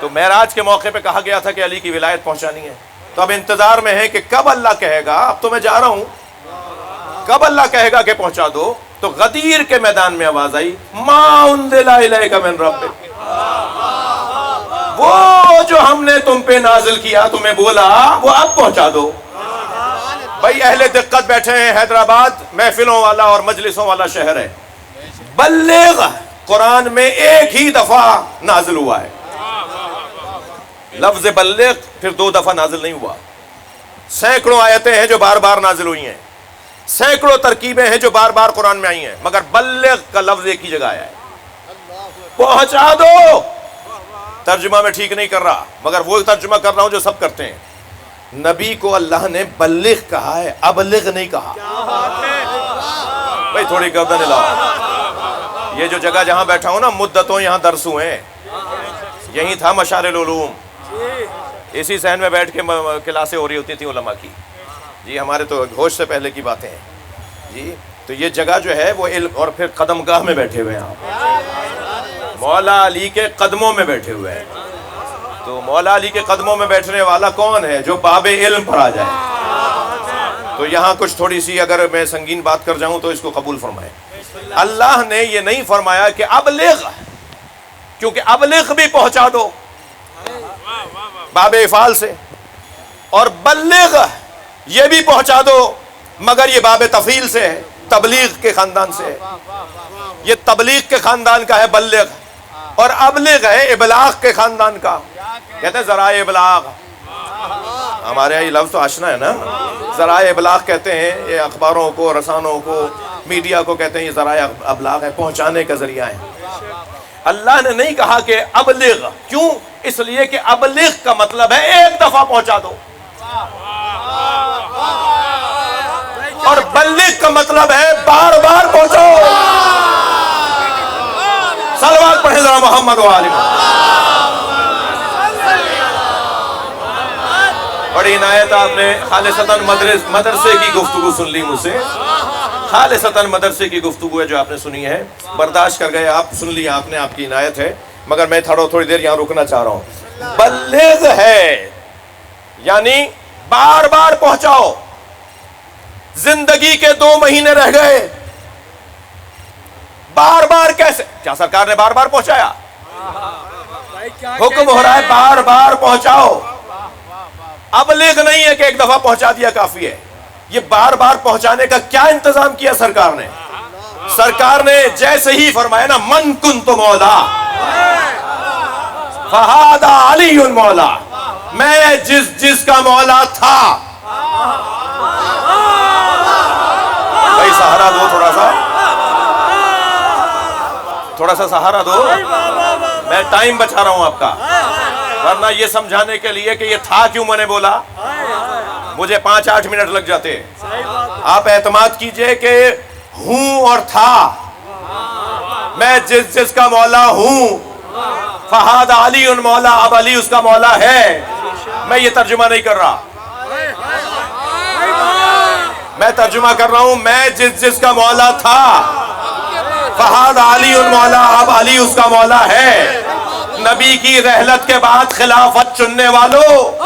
تو معراج کے موقع پہ کہا گیا تھا کہ علی کی ولایت پہنچانی ہے. تو اب انتظار میں ہے کہ کب اللہ کہے گا اب تو میں جا رہا ہوں، کب اللہ کہے گا کہ پہنچا دو. تو غدیر کے میدان میں آواز آئی، ما انزل الیک من ربک، وہ جو ہم نے تم پہ نازل کیا تمہیں بولا وہ اب پہنچا دو. بھائی اہل دقت بیٹھے ہیں، حیدرآباد محفلوں والا اور مجلسوں والا شہر ہے. بلغ قرآن میں ایک ہی دفعہ نازل ہوا ہے. لفظ بلغ پھر 2 دفعہ نازل نہیں ہوا. سینکڑوں آیتیں ہیں جو بار بار نازل ہوئی ہیں، سینکڑوں ترکیبیں ہیں جو بار بار قرآن میں آئی ہیں، مگر بلغ کا لفظ ایک ہی جگہ آیا ہے. پہنچا دو. ترجمہ میں ٹھیک نہیں کر رہا، مگر وہ ترجمہ کر رہا ہوں جو سب کرتے ہیں. نبی کو اللہ نے بلغ کہا ہے، ابلغ نہیں کہا. بھائی تھوڑی گردن ہلاؤ. یہ جو جگہ جہاں بیٹھا ہوں نا، مدتوں یہاں درس ہوئے ہیں. یہی تھا مشار العلوم، اسی صحن میں بیٹھ کے کلاسیں ہو رہی ہوتی تھیں علماء کی جی. ہمارے تو ہوش سے پہلے کی باتیں ہیں جی. تو یہ جگہ جو ہے وہ علم، اور پھر قدم گاہ میں بیٹھے ہوئے ہیں آپ، مولا علی کے قدموں میں بیٹھے ہوئے ہیں. تو مولا علی کے قدموں میں بیٹھنے والا کون ہے؟ جو باب علم پر آ جائے. تو یہاں کچھ تھوڑی سی اگر میں سنگین بات کر جاؤں تو اس کو قبول فرمائیں. اللہ نے یہ نہیں فرمایا کہ ابلغ، کیونکہ ابلغ بھی پہنچا دو باب افعال سے، اور بلغ یہ بھی پہنچا دو، مگر یہ باب تفعیل سے ہے، تبلیغ کے خاندان سے ہے. یہ تبلیغ کے خاندان کا ہے بلغ، اور ابلغ ہے ابلاغ کے خاندان کا. کہتے ہیں ذرائع ابلاغ. ہمارے یہاں یہ لفظ تو آشنا ہے نا، ذرائع ابلاغ کہتے ہیں. یہ اخباروں کو، رسانوں کو، میڈیا کو کہتے ہیں یہ ذرائع ابلاغ ہے، پہنچانے کا ذریعہ ہے. اللہ نے نہیں کہا کہ ابلغ. کیوں؟ اس لیے کہ ابلغ کا مطلب ہے ایک دفعہ پہنچا دو، اور بلغ کا مطلب ہے بار بار پہنچاؤ. صلوات پڑھیں ذرا محمد و آل محمد. بڑی عنایت آپ نے خالصتاً مدرسے کی گفتگو سن لی مجھ سے. خالصتاً مدرسے کی گفتگو ہے جو آپ نے سنی ہے، برداشت کر گئے آپ، سن لیا آپ نے، آپ کی عنایت ہے. مگر میں تھوڑی دیر یہاں رکنا چاہ رہا ہوں. بلغ ہے یعنی بار بار پہنچاؤ. زندگی کے 2 مہینے رہ گئے، بار بار کیسے؟ کیا سرکار نے بار بار پہنچایا؟ حکم ہو رہا ہے بار بار پہنچاؤ. ابلغ نہیں ہے کہ ایک دفعہ پہنچا دیا کافی ہے. یہ بار بار پہنچانے کا کیا انتظام کیا سرکار نے؟ سرکار نے جیسے ہی فرمایا نا، من کنت مولا فہذا علی مولا، میں جس کا مولا تھا. بھائی سہارا دو، تھوڑا سا سہارا دو. میں ٹائم بچا رہا ہوں آپ کا، ورنہ یہ سمجھانے کے لیے کہ یہ تھا کیوں میں نے بولا مجھے 5-8 منٹ لگ جاتے. آپ اعتماد کیجئے کہ ہوں اور تھا، میں جس کا مولا ہوں، فہذا علی مولا، اب علی اس کا مولا ہے. میں یہ ترجمہ نہیں کر رہا، میں ترجمہ کر رہا ہوں، میں جس کا مولا تھا، فہذا علی مولا، اب علی اس کا مولا ہے. نبی کی رحلت کے بعد خلافت چننے والوں،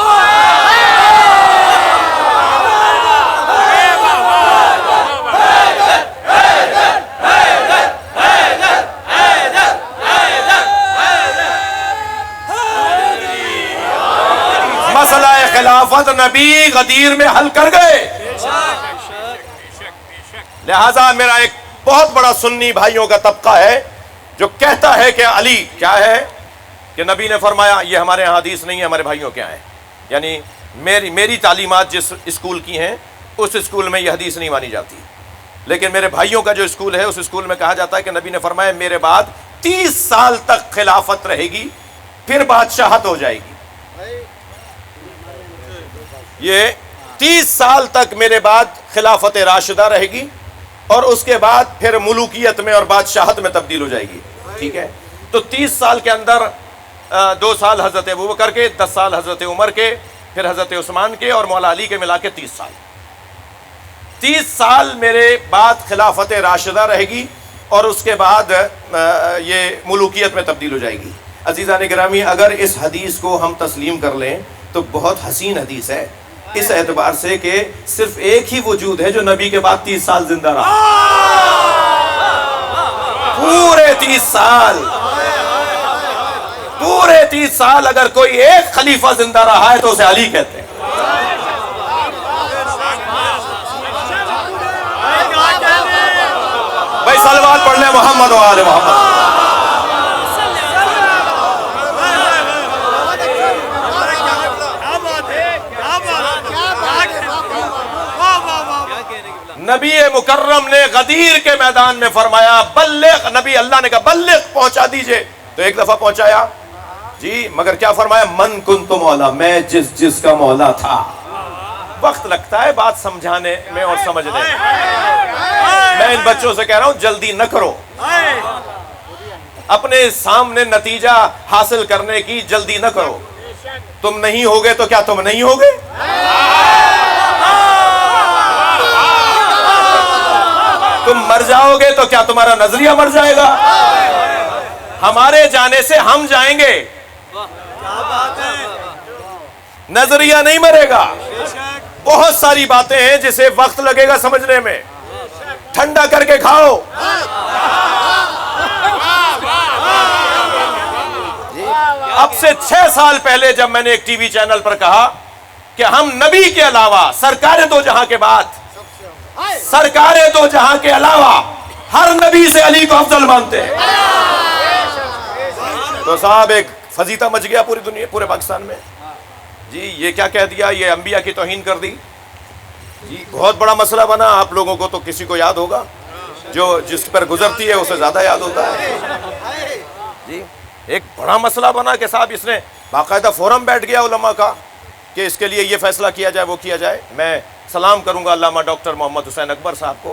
مسئلہ خلافت نبی غدیر میں حل کر گئے. لہذا میرا ایک بہت بڑا سنی بھائیوں کا طبقہ ہے جو کہتا ہے کہ علی کیا ہے کہ نبی نے فرمایا، یہ ہمارے یہاں حدیث نہیں ہے، ہمارے بھائیوں کے یہاں ہے، یعنی میری تعلیمات جس اسکول کی ہیں اس اسکول میں یہ حدیث نہیں مانی جاتی، لیکن میرے بھائیوں کا جو اسکول ہے اس اسکول میں کہا جاتا ہے کہ نبی نے فرمایا میرے بعد 30 سال تک خلافت رہے گی، پھر بادشاہت ہو جائے گی۔ یہ 30 سال تک میرے بعد خلافت راشدہ رہے گی اور اس کے بعد پھر ملوکیت میں اور بادشاہت میں تبدیل ہو جائے گی، ٹھیک ہے؟ تو 30 سال کے اندر 2 سال حضرت ابوبکر کے، 10 سال حضرت عمر کے، پھر حضرت عثمان کے اور مولا علی کے ملا کے 30 سال۔ 30 سال میرے بعد خلافت راشدہ رہے گی اور اس کے بعد یہ ملوکیت میں تبدیل ہو جائے گی۔ عزیزان گرامی، اگر اس حدیث کو ہم تسلیم کر لیں تو بہت حسین حدیث ہے، اس اعتبار سے کہ صرف ایک ہی وجود ہے جو نبی کے بعد 30 سال زندہ رہا، پورے 30 سال، پورے 30 سال اگر کوئی ایک خلیفہ زندہ رہا ہے تو اسے علی کہتے ہیں۔ بھائی صلوات پڑھ لیں محمد و آل محمد۔ نبی مکرم نے غدیر کے میدان میں فرمایا بلغ، نبی اللہ نے کہا بلغ، پہنچا دیجئے، تو ایک دفعہ پہنچایا جی، مگر کیا فرمایا؟ من کنت مولا، میں جس کا مولا تھا۔ وقت لگتا ہے بات سمجھانے میں اور سمجھنے میں، میں ان بچوں سے کہہ رہا ہوں جلدی نہ کرو، اپنے سامنے نتیجہ حاصل کرنے کی جلدی نہ کرو۔ تم نہیں ہوگے تو کیا تم نہیں ہوگے؟ تم مر جاؤ گے تو کیا تمہارا نظریہ مر جائے گا؟ ہمارے جانے سے ہم جائیں گے، نظریہ نہیں مرے گا۔ بہت ساری باتیں ہیں جسے وقت لگے گا سمجھنے میں، ٹھنڈا کر کے کھاؤ۔ اب سے 6 سال پہلے جب میں نے ایک ٹی وی چینل پر کہا کہ ہم نبی کے علاوہ سرکار دو جہاں کے بعد، سرکار دو جہاں کے علاوہ ہر نبی سے علی کو افضل مانتے ہیں، تو صاحب ایک فضیتہ مچ گیا پوری دنیا، پورے پاکستان میں، جی یہ کیا کہہ دیا، یہ انبیاء کی توہین کر دی، جی بہت بڑا مسئلہ بنا۔ آپ لوگوں کو تو کسی کو یاد ہوگا، جو جس پر گزرتی ہے اسے زیادہ یاد ہوتا ہے، جی ایک بڑا مسئلہ بنا کہ صاحب اس نے باقاعدہ فورم بیٹھ گیا علماء کا کہ اس کے لیے یہ فیصلہ کیا جائے، وہ کیا جائے۔ میں سلام کروں گا علامہ ڈاکٹر محمد حسین اکبر صاحب کو،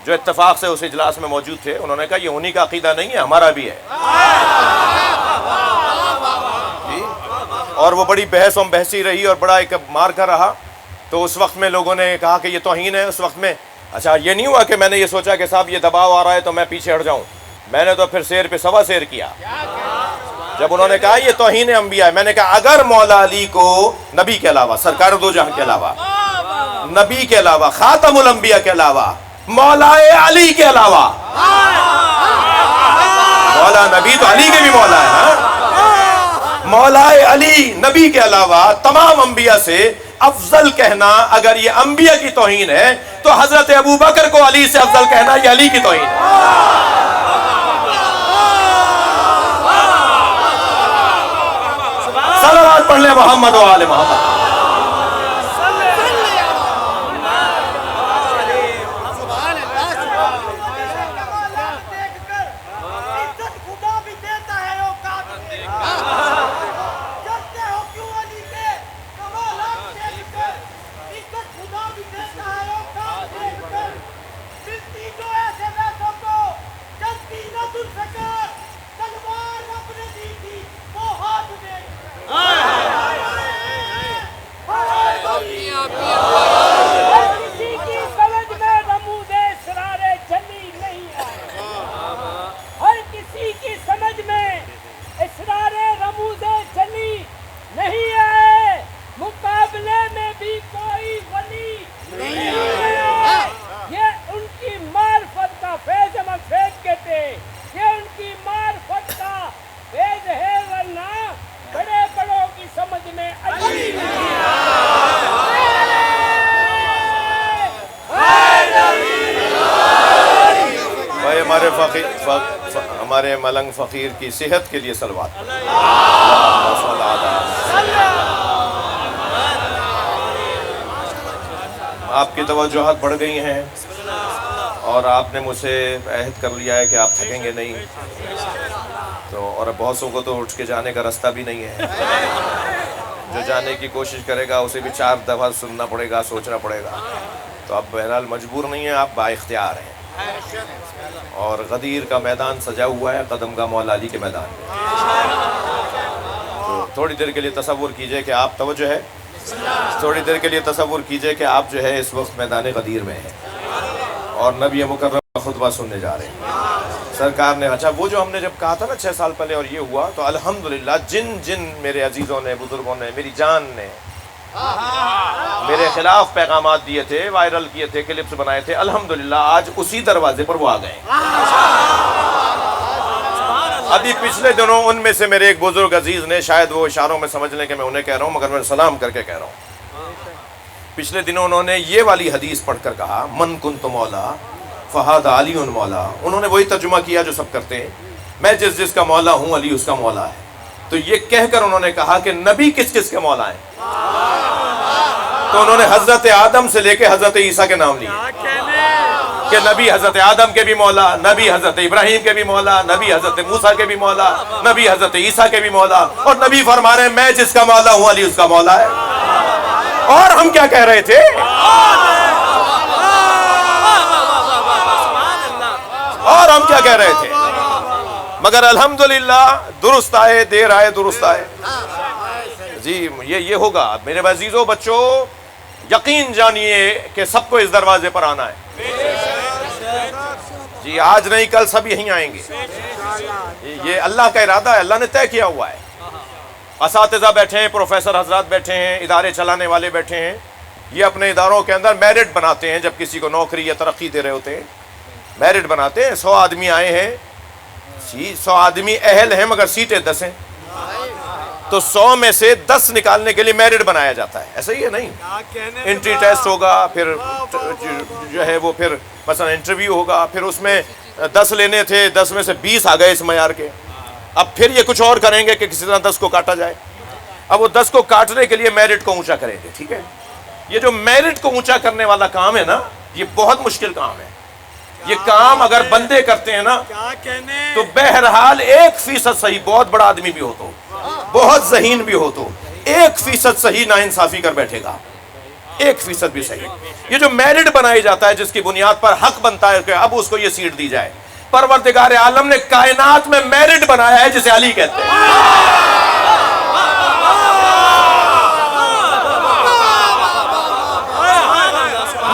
جو اتفاق سے اس اجلاس میں موجود تھے، انہوں نے کہا یہ انہی کا عقیدہ نہیں ہے، ہمارا بھی ہے، جی اور وہ بڑی بحث بحثی رہی اور بڑا ایک مار کا رہا۔ تو اس وقت میں لوگوں نے کہا کہ یہ توہین ہے، اس وقت میں اچھا یہ نہیں ہوا کہ میں نے یہ سوچا کہ صاحب یہ دباؤ آ رہا ہے تو میں پیچھے ہٹ جاؤں، میں نے تو پھر سیر پہ سوا سیر کیا۔ جب انہوں نے کہا یہ توہین انبیاء ہے، میں نے کہا اگر مولا علی کو نبی کے علاوہ، سرکار دو جہاں کے علاوہ، نبی کے علاوہ، خاتم الانبیاء کے علاوہ، مولا علی کے علاوہ، مولا نبی تو علی کے بھی مولا ہے نا، مولا علی نبی کے علاوہ تمام انبیاء سے افضل کہنا اگر یہ انبیاء کی توہین ہے تو حضرت ابوبکر کو علی سے افضل کہنا یہ علی کی توہین ہے۔ صلوات پڑھ لیں محمد و آل محمد۔ ہمارے ملنگ فقیر کی صحت کے لیے صلوات پڑھیں۔ آپ کی توجہات بڑھ گئی ہیں اور آپ نے مجھ سے عہد کر لیا ہے کہ آپ تھکیں گے نہیں، تو اور بہت سو کو تو اٹھ کے جانے کا راستہ بھی نہیں ہے، جو جانے کی کوشش کرے گا اسے بھی 4 دفعہ سننا پڑے گا، سوچنا پڑے گا، تو آپ بہرحال مجبور نہیں ہیں، آپ بااختیار ہیں۔ اور غدیر کا میدان سجا ہوا ہے قدم کا مولا علی کے میدان میں۔ تو تھوڑی دیر کے لیے تصور کیجئے کہ آپ توجہ ہے، تھوڑی دیر کے لیے تصور کیجئے کہ آپ جو ہے اس وقت میدان غدیر میں ہیں اور نبی مکرم کا خطبہ سننے جا رہے ہیں۔ سرکار نے اچھا وہ جو ہم نے جب کہا تھا نا 6 سال پہلے اور یہ ہوا، تو الحمدللہ جن میرے عزیزوں نے، بزرگوں نے، میری جان نے میرے خلاف پیغامات دیے تھے، وائرل کیے تھے، کلپس بنائے تھے، الحمدللہ آج اسی دروازے پر وہ آ گئے۔ ابھی پچھلے دنوں ان میں سے میرے ایک بزرگ عزیز نے، شاید وہ اشاروں میں سمجھ لیں کہ میں انہیں کہہ رہا ہوں مگر میں سلام کر کے کہہ رہا ہوں، پچھلے دنوں انہوں نے یہ والی حدیث پڑھ کر کہا من کنت مولا فہذا علی مولا۔ انہوں نے وہی ترجمہ کیا جو سب کرتے ہیں، میں جس کا مولا ہوں علی اس کا مولا ہے۔ تو یہ کہہ کر انہوں نے کہا کہ نبی کس کس کے مولا ہیں، تو انہوں نے حضرت آدم سے لے کے حضرت عیسیٰ کے نام لیے کہ نبی حضرت آدم کے بھی مولا، نبی حضرت ابراہیم کے بھی مولا، نبی حضرت موسیٰ کے بھی مولا، نبی حضرت عیسیٰ کے بھی مولا، اور نبی فرما رہے ہیں میں جس کا مولا ہوں علی اس کا مولا ہے۔ اور ہم کیا کہہ رہے تھے؟ اور ہم کیا کہہ رہے تھے؟ مگر الحمدللہ درست آئے، دیر آئے درست آئے۔ جی یہ ہوگا میرے عزیزوں بچوں، یقین جانیے کہ سب کو اس دروازے پر آنا ہے۔ جی آج نہیں کل سب یہیں آئیں گے، یہ اللہ کا ارادہ ہے، اللہ نے طے کیا ہوا ہے۔ اساتذہ بیٹھے ہیں، پروفیسر حضرات بیٹھے ہیں، ادارے چلانے والے بیٹھے ہیں، یہ اپنے اداروں کے اندر میرٹ بناتے ہیں، جب کسی کو نوکری یا ترقی دے رہے ہوتے ہیں میرٹ بناتے ہیں۔ 100 آدمی آئے ہیں، 100 آدمی اہل ہیں مگر سیٹیں 10 ہیں، تو 100 میں سے 10 نکالنے کے لیے میرٹ بنایا جاتا ہے، ایسا ہی ہے نہیں؟ انٹری ٹیسٹ ہوگا، پھر جو ہے وہ پھر مثلا انٹرویو ہوگا، پھر اس میں 10 لینے تھے، 10 میں سے 20 آ گئے اس معیار کے، اب پھر یہ کچھ اور کریں گے کہ کسی طرح 10 کو کاٹا جائے۔ اب وہ 10 کو کاٹنے کے لیے میرٹ کو اونچا کریں گے، ٹھیک ہے؟ یہ جو میرٹ کو اونچا کرنے والا کام ہے نا، یہ بہت مشکل کام ہے۔ یہ کام اگر بندے کرتے ہیں نا تو بہرحال 1% صحیح، بہت بڑا آدمی بھی ہو تو، بہت ذہین بھی ہو تو 1% صحیح نا انصافی کر بیٹھے گا، 1% بھی صحیح۔ یہ جو میرٹ بنائی جاتا ہے جس کی بنیاد پر حق بنتا ہے کہ اب اس کو یہ سیٹ دی جائے، پروردگار عالم نے کائنات میں میرٹ بنایا ہے جسے علی کہتے ہیں۔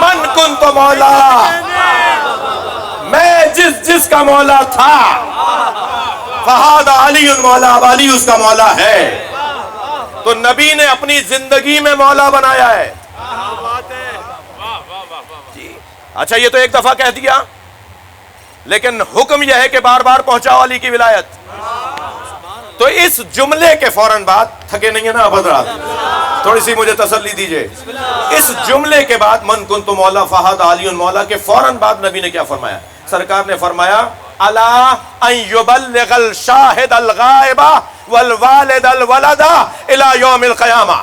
من کنت مولا، میں جس کا مولا تھا، فہذا علی مولا، اب علی اس کا مولا ہے۔ تو نبی نے اپنی زندگی میں مولا بنایا ہے۔ جی اچھا یہ تو ایک دفعہ کہہ دیا، لیکن حکم یہ ہے کہ بار بار پہنچاؤ علی کی ولایت۔ تو اس جملے کے فوراً بعد، تھکے نہیں ہیں نا آپ حضرات، تھوڑی سی مجھے تسلی دیجئے، اس جملے کے بعد من کنت مولا فہذا علی مولا کے فوراً بعد نبی نے کیا فرمایا؟ سرکار نے فرمایا الا ان یبلغ الشاہد الغائب والوالد الولد الى یوم القیامہ۔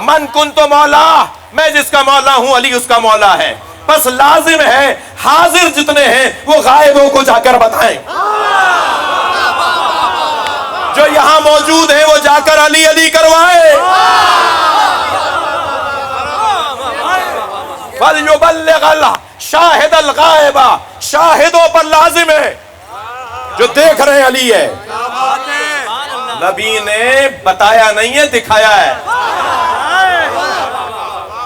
من کنت مولا، میں جس کا مولا ہوں علی اس کا مولا ہے، بس لازم ہے حاضر جتنے ہیں وہ غائبوں کو جا کر بتائیں، جو یہاں موجود ہیں وہ جا کر علی علی کروائے۔ فَلْيُبَلِّغَ الشَّاهِدَ الْغَائِبَ، شاہدوں پر لازم ہے جو دیکھ رہے ہیں علی ہے۔ نبی نے بتایا نہیں ہے، دکھایا ہے۔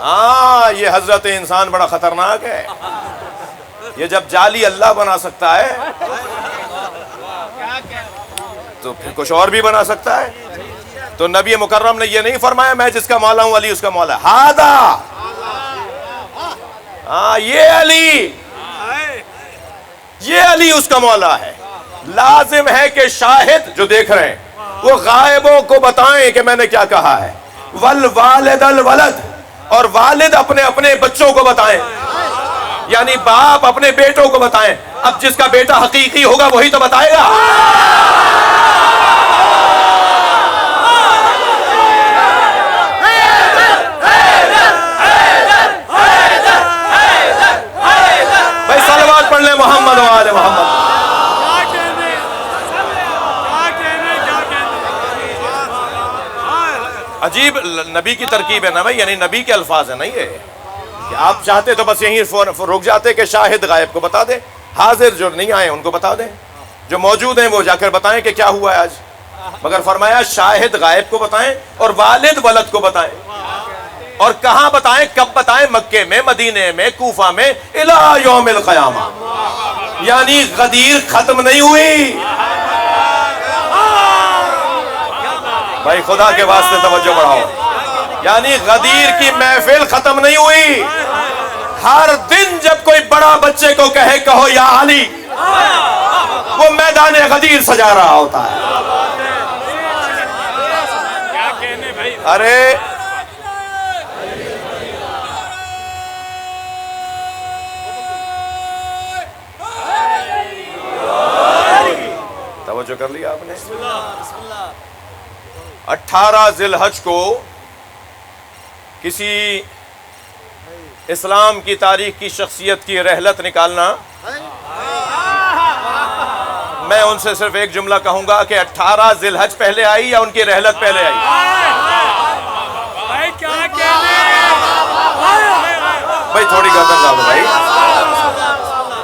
ہاں یہ حضرت انسان بڑا خطرناک ہے، یہ جب جعلی اللہ بنا سکتا ہے تو پھر کچھ اور بھی بنا سکتا ہے۔ تو نبی مکرم نے یہ نہیں فرمایا میں جس کا مولا ہوں علی اس کا مولا ہے، ہادا، ہاں یہ علی اس کا مولا ہے۔ لازم ہے کہ شاہد جو دیکھ رہے ہیں وہ غائبوں کو بتائیں کہ میں نے کیا کہا ہے، والوالد الولد، اور والد اپنے اپنے بچوں کو بتائیں۔ یعنی باپ اپنے بیٹوں کو بتائیں. اب جس کا بیٹا حقیقی ہوگا وہی تو بتائے گا. بھائی صلوات پڑھ لیں محمد و آل محمد. عجیب نبی کی ترکیب ہے نا بھائی, یعنی نبی کے الفاظ ہیں نا یہ. کہ آپ چاہتے تو بس یہیں رک جاتے کہ شاہد غائب کو بتا دیں, حاضر جو نہیں آئے ان کو بتا دیں, جو موجود ہیں وہ جا کر بتائیں کہ کیا ہوا ہے آج. مگر فرمایا شاہد غائب کو بتائیں اور والد ولد کو بتائیں. اور کہاں بتائیں, کب بتائیں؟ مکے میں, مدینے میں, کوفہ میں, الی یوم القیامہ. یعنی غدیر ختم نہیں ہوئی. بھائی خدا کے واسطے توجہ بڑھاؤ. یعنی غدیر کی محفل ختم نہیں ہوئی. ہر دن جب کوئی بڑا بچے کو کہے کہو یا علی, وہ میدان غدیر سجا رہا ہوتا ہے. ارے توجہ کر لیا آپ نے. 18 ذی الحج کو کسی اسلام کی تاریخ کی شخصیت کی رحلت نکالنا, میں ان سے صرف ایک جملہ کہوں گا کہ 18 ذی الحج پہلے آئی یا ان کی رحلت پہلے آئی؟ بھائی تھوڑی گردن ڈالو بھائی.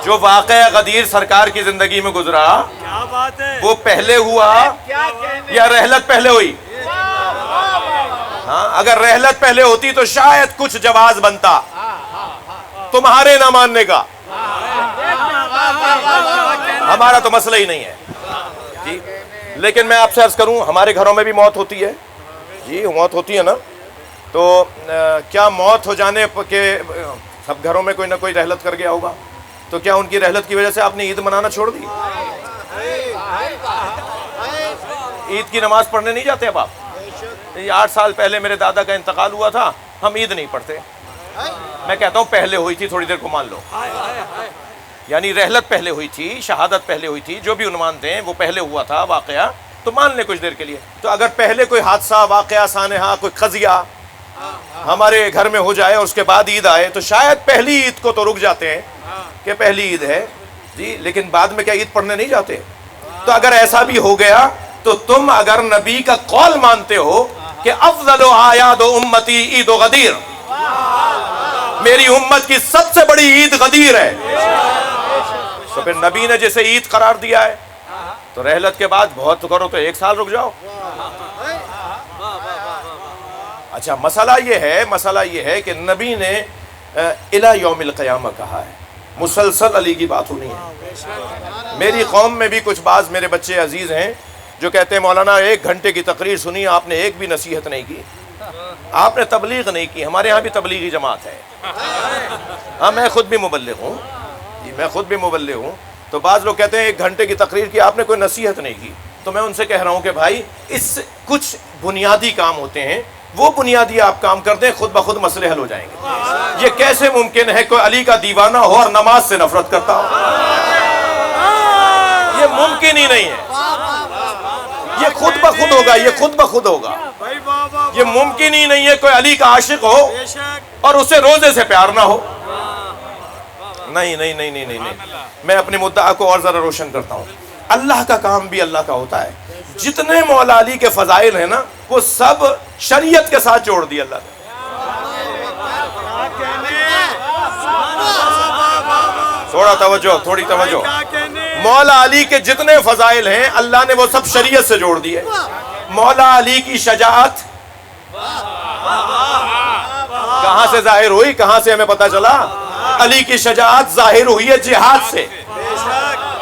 جو واقعہ غدیر سرکار کی زندگی میں گزرا وہ پہلے ہوا یا رحلت پہلے ہوئی؟ ہاں, اگر رحلت پہلے ہوتی تو شاید کچھ جواز بنتا تمہارے نہ ماننے کا. ہمارا تو مسئلہ ہی نہیں ہے جی. لیکن میں آپ سے عرض کروں, ہمارے گھروں میں بھی موت ہوتی ہے جی, موت ہوتی ہے نا. تو کیا موت ہو جانے کے سب گھروں میں کوئی نہ کوئی رحلت کر گیا ہوگا, تو کیا ان کی رحلت کی وجہ سے آپ نے عید منانا چھوڑ دی؟ عید کی نماز پڑھنے نہیں جاتے اب آپ؟ 8 سال پہلے میرے دادا کا انتقال ہوا تھا, ہم عید نہیں پڑھتے. میں کہتا ہوں پہلے ہوئی تھی, تھوڑی دیر کو مان لو. یعنی رحلت پہلے ہوئی تھی, شہادت پہلے ہوئی تھی, جو بھی عنوان دیں وہ پہلے ہوا تھا واقعہ, تو مان لیں کچھ دیر کے لیے. تو اگر پہلے کوئی حادثہ, واقعہ سانحہ, کوئی قضیہ ہمارے گھر میں ہو جائے اور اس کے بعد عید آئے, تو شاید پہلی عید کو تو رک جاتے ہیں کہ پہلی عید ہے جی, لیکن بعد میں کیا عید پڑھنے نہیں جاتے؟ تو اگر ایسا بھی ہو گیا تو تم اگر نبی کا قول مانتے ہو کہ افضل اعیاد امتی عید غدیر, میری امت کی سب سے بڑی عید غدیر ہے, تو پھر نبی نے جسے عید قرار دیا ہے تو رحلت کے بعد بہت کرو تو 1 سال رک جاؤ. اچھا مسئلہ یہ ہے کہ نبی نے الی یوم القیامہ کہا ہے, مسلسل علی کی بات ہونی ہے. میری قوم میں بھی کچھ بعض میرے بچے عزیز ہیں جو کہتے ہیں مولانا 1 گھنٹے کی تقریر سنی, آپ نے ایک بھی نصیحت نہیں کی, آپ نے تبلیغ نہیں کی. ہمارے ہاں بھی تبلیغی جماعت ہے. ہاں میں خود بھی مبلغ ہوں جی, میں خود بھی مبلغ ہوں. تو بعض لوگ کہتے ہیں 1 گھنٹے کی تقریر کی, آپ نے کوئی نصیحت نہیں کی. تو میں ان سے کہہ رہا ہوں کہ بھائی اس کچھ بنیادی کام ہوتے ہیں, وہ بنیادی آپ کام کر دیں, خود بخود مسئلے حل ہو جائیں گے. یہ کیسے ممکن ہے کوئی علی کا دیوانہ ہو اور نماز سے نفرت کرتا ہو؟ یہ ممکن ہی نہیں ہے. یہ خود بخود ہوگا, یہ خود بخود ہوگا. یہ ممکن ہی نہیں ہے کوئی علی کا عاشق ہو اور اسے روزے سے پیار نہ ہو. نہیں. میں اپنے مدعا کو اور ذرا روشن کرتا ہوں. اللہ کا کام بھی اللہ کا ہوتا ہے. جتنے مولا علی کے فضائل ہیں نا, وہ سب شریعت کے ساتھ جوڑ دی اللہ نے. تھوڑی توجہ. مولا علی کے جتنے فضائل ہیں اللہ نے وہ سب شریعت سے جوڑ دیے. مولا علی کی شجاعت کہاں سے ظاہر ہوئی, کہاں سے ہمیں پتہ چلا؟ علی کی شجاعت ظاہر ہوئی ہے جہاد سے,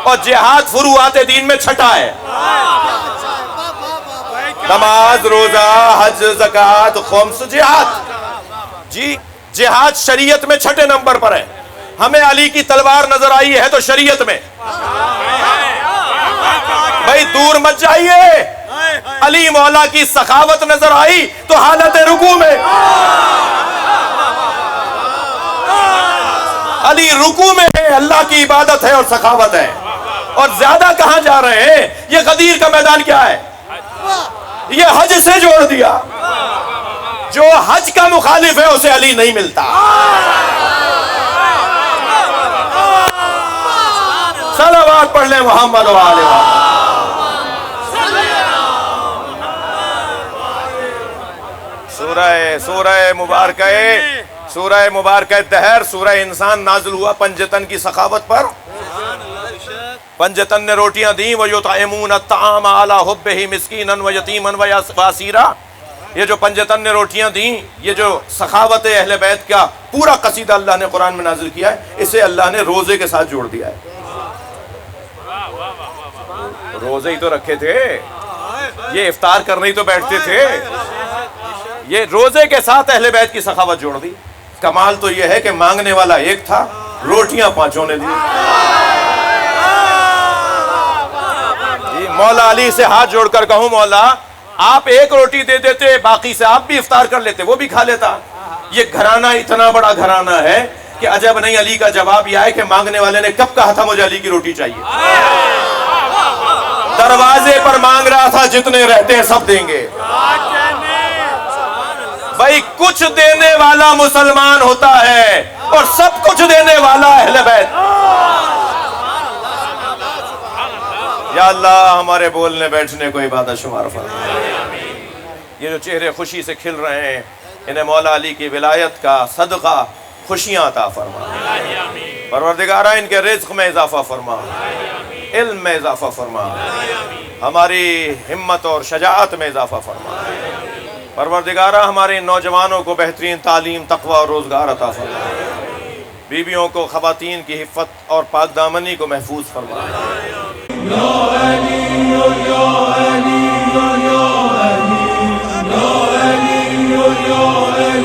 اور جہاد فروعات دین میں چھٹا ہے. نماز, روزہ, حج, زکوٰۃ, خمس, جہاد جی, جہاد شریعت میں 6 نمبر پر ہے. ہمیں علی کی تلوار نظر آئی ہے تو شریعت میں. بھائی دور مت جائیے, علی مولا کی سخاوت نظر آئی تو حالت رکوع میں. علی رکوع میں ہے، اللہ کی عبادت ہے اور سخاوت ہے. اور زیادہ کہاں جا رہے ہیں؟ یہ غدیر کا میدان کیا ہے؟ یہ حج سے جوڑ دیا. جو حج کا مخالف ہے اسے علی نہیں ملتا. صلوات پڑھ لیں محمد و آلہ محمد. سورہ مبارکہ دہر، سورہ انسان نازل ہوا پنجتن کی سخاوت پر. پنجتن نے روٹیاں دیں، وَيُطْعِمُونَ الطَّعَامَ عَلَىٰ حُبِّهِ مِسْكِينًا وَيَتِيمًا وَأَسِيرًا. یہ جو پنجتن نے روٹیاں دیں، یہ جو سخاوت اہل بیت کا پورا قصیدہ اللہ نے قرآن میں نازل کیا ہے، اسے اللہ نے روزے کے ساتھ جوڑ دیا ہے. روزے ہی تو رکھے تھے، یہ افطار کرنے ہی تو بیٹھتے تھے. یہ روزے کے ساتھ اہل بیت کی سخاوت جوڑ دی. کمال تو یہ ہے کہ مانگنے والا ایک تھا، روٹیاں پانچوں نے دی. مولا علی سے ہاتھ جوڑ کر کہوں، مولا آپ ایک روٹی دے دیتے، باقی سے آپ بھی افطار کر لیتے، وہ بھی کھا لیتا. یہ گھرانہ اتنا بڑا گھرانہ ہے کہ عجب نہیں علی کا جواب یہ ہے کہ مانگنے والے نے کب کہا تھا مجھے علی کی روٹی چاہیے. دروازے پر مانگ رہا تھا، جتنے رہتے ہیں سب دیں گے. بھائی کچھ دینے والا مسلمان ہوتا ہے اور سب کچھ دینے والا اہل بیت. یا اللہ ہمارے بولنے بیٹھنے کو عبادت شمار فرما. یہ جو چہرے خوشی سے کھل رہے ہیں، انہیں مولا علی کی ولایت کا صدقہ خوشیاں عطا فرما. پروردگارہ ان کے رزق میں اضافہ فرما، علم میں اضافہ فرما، ہماری ہمت اور شجاعت میں اضافہ فرما. پروردگارہ ہمارے نوجوانوں کو بہترین تعلیم، تقوی اور روزگار عطا فرما. بیویوں کو، خواتین کی عفت اور پاک دامنی کو محفوظ فرما. یا علی یا علی یا علی یا علی یا علی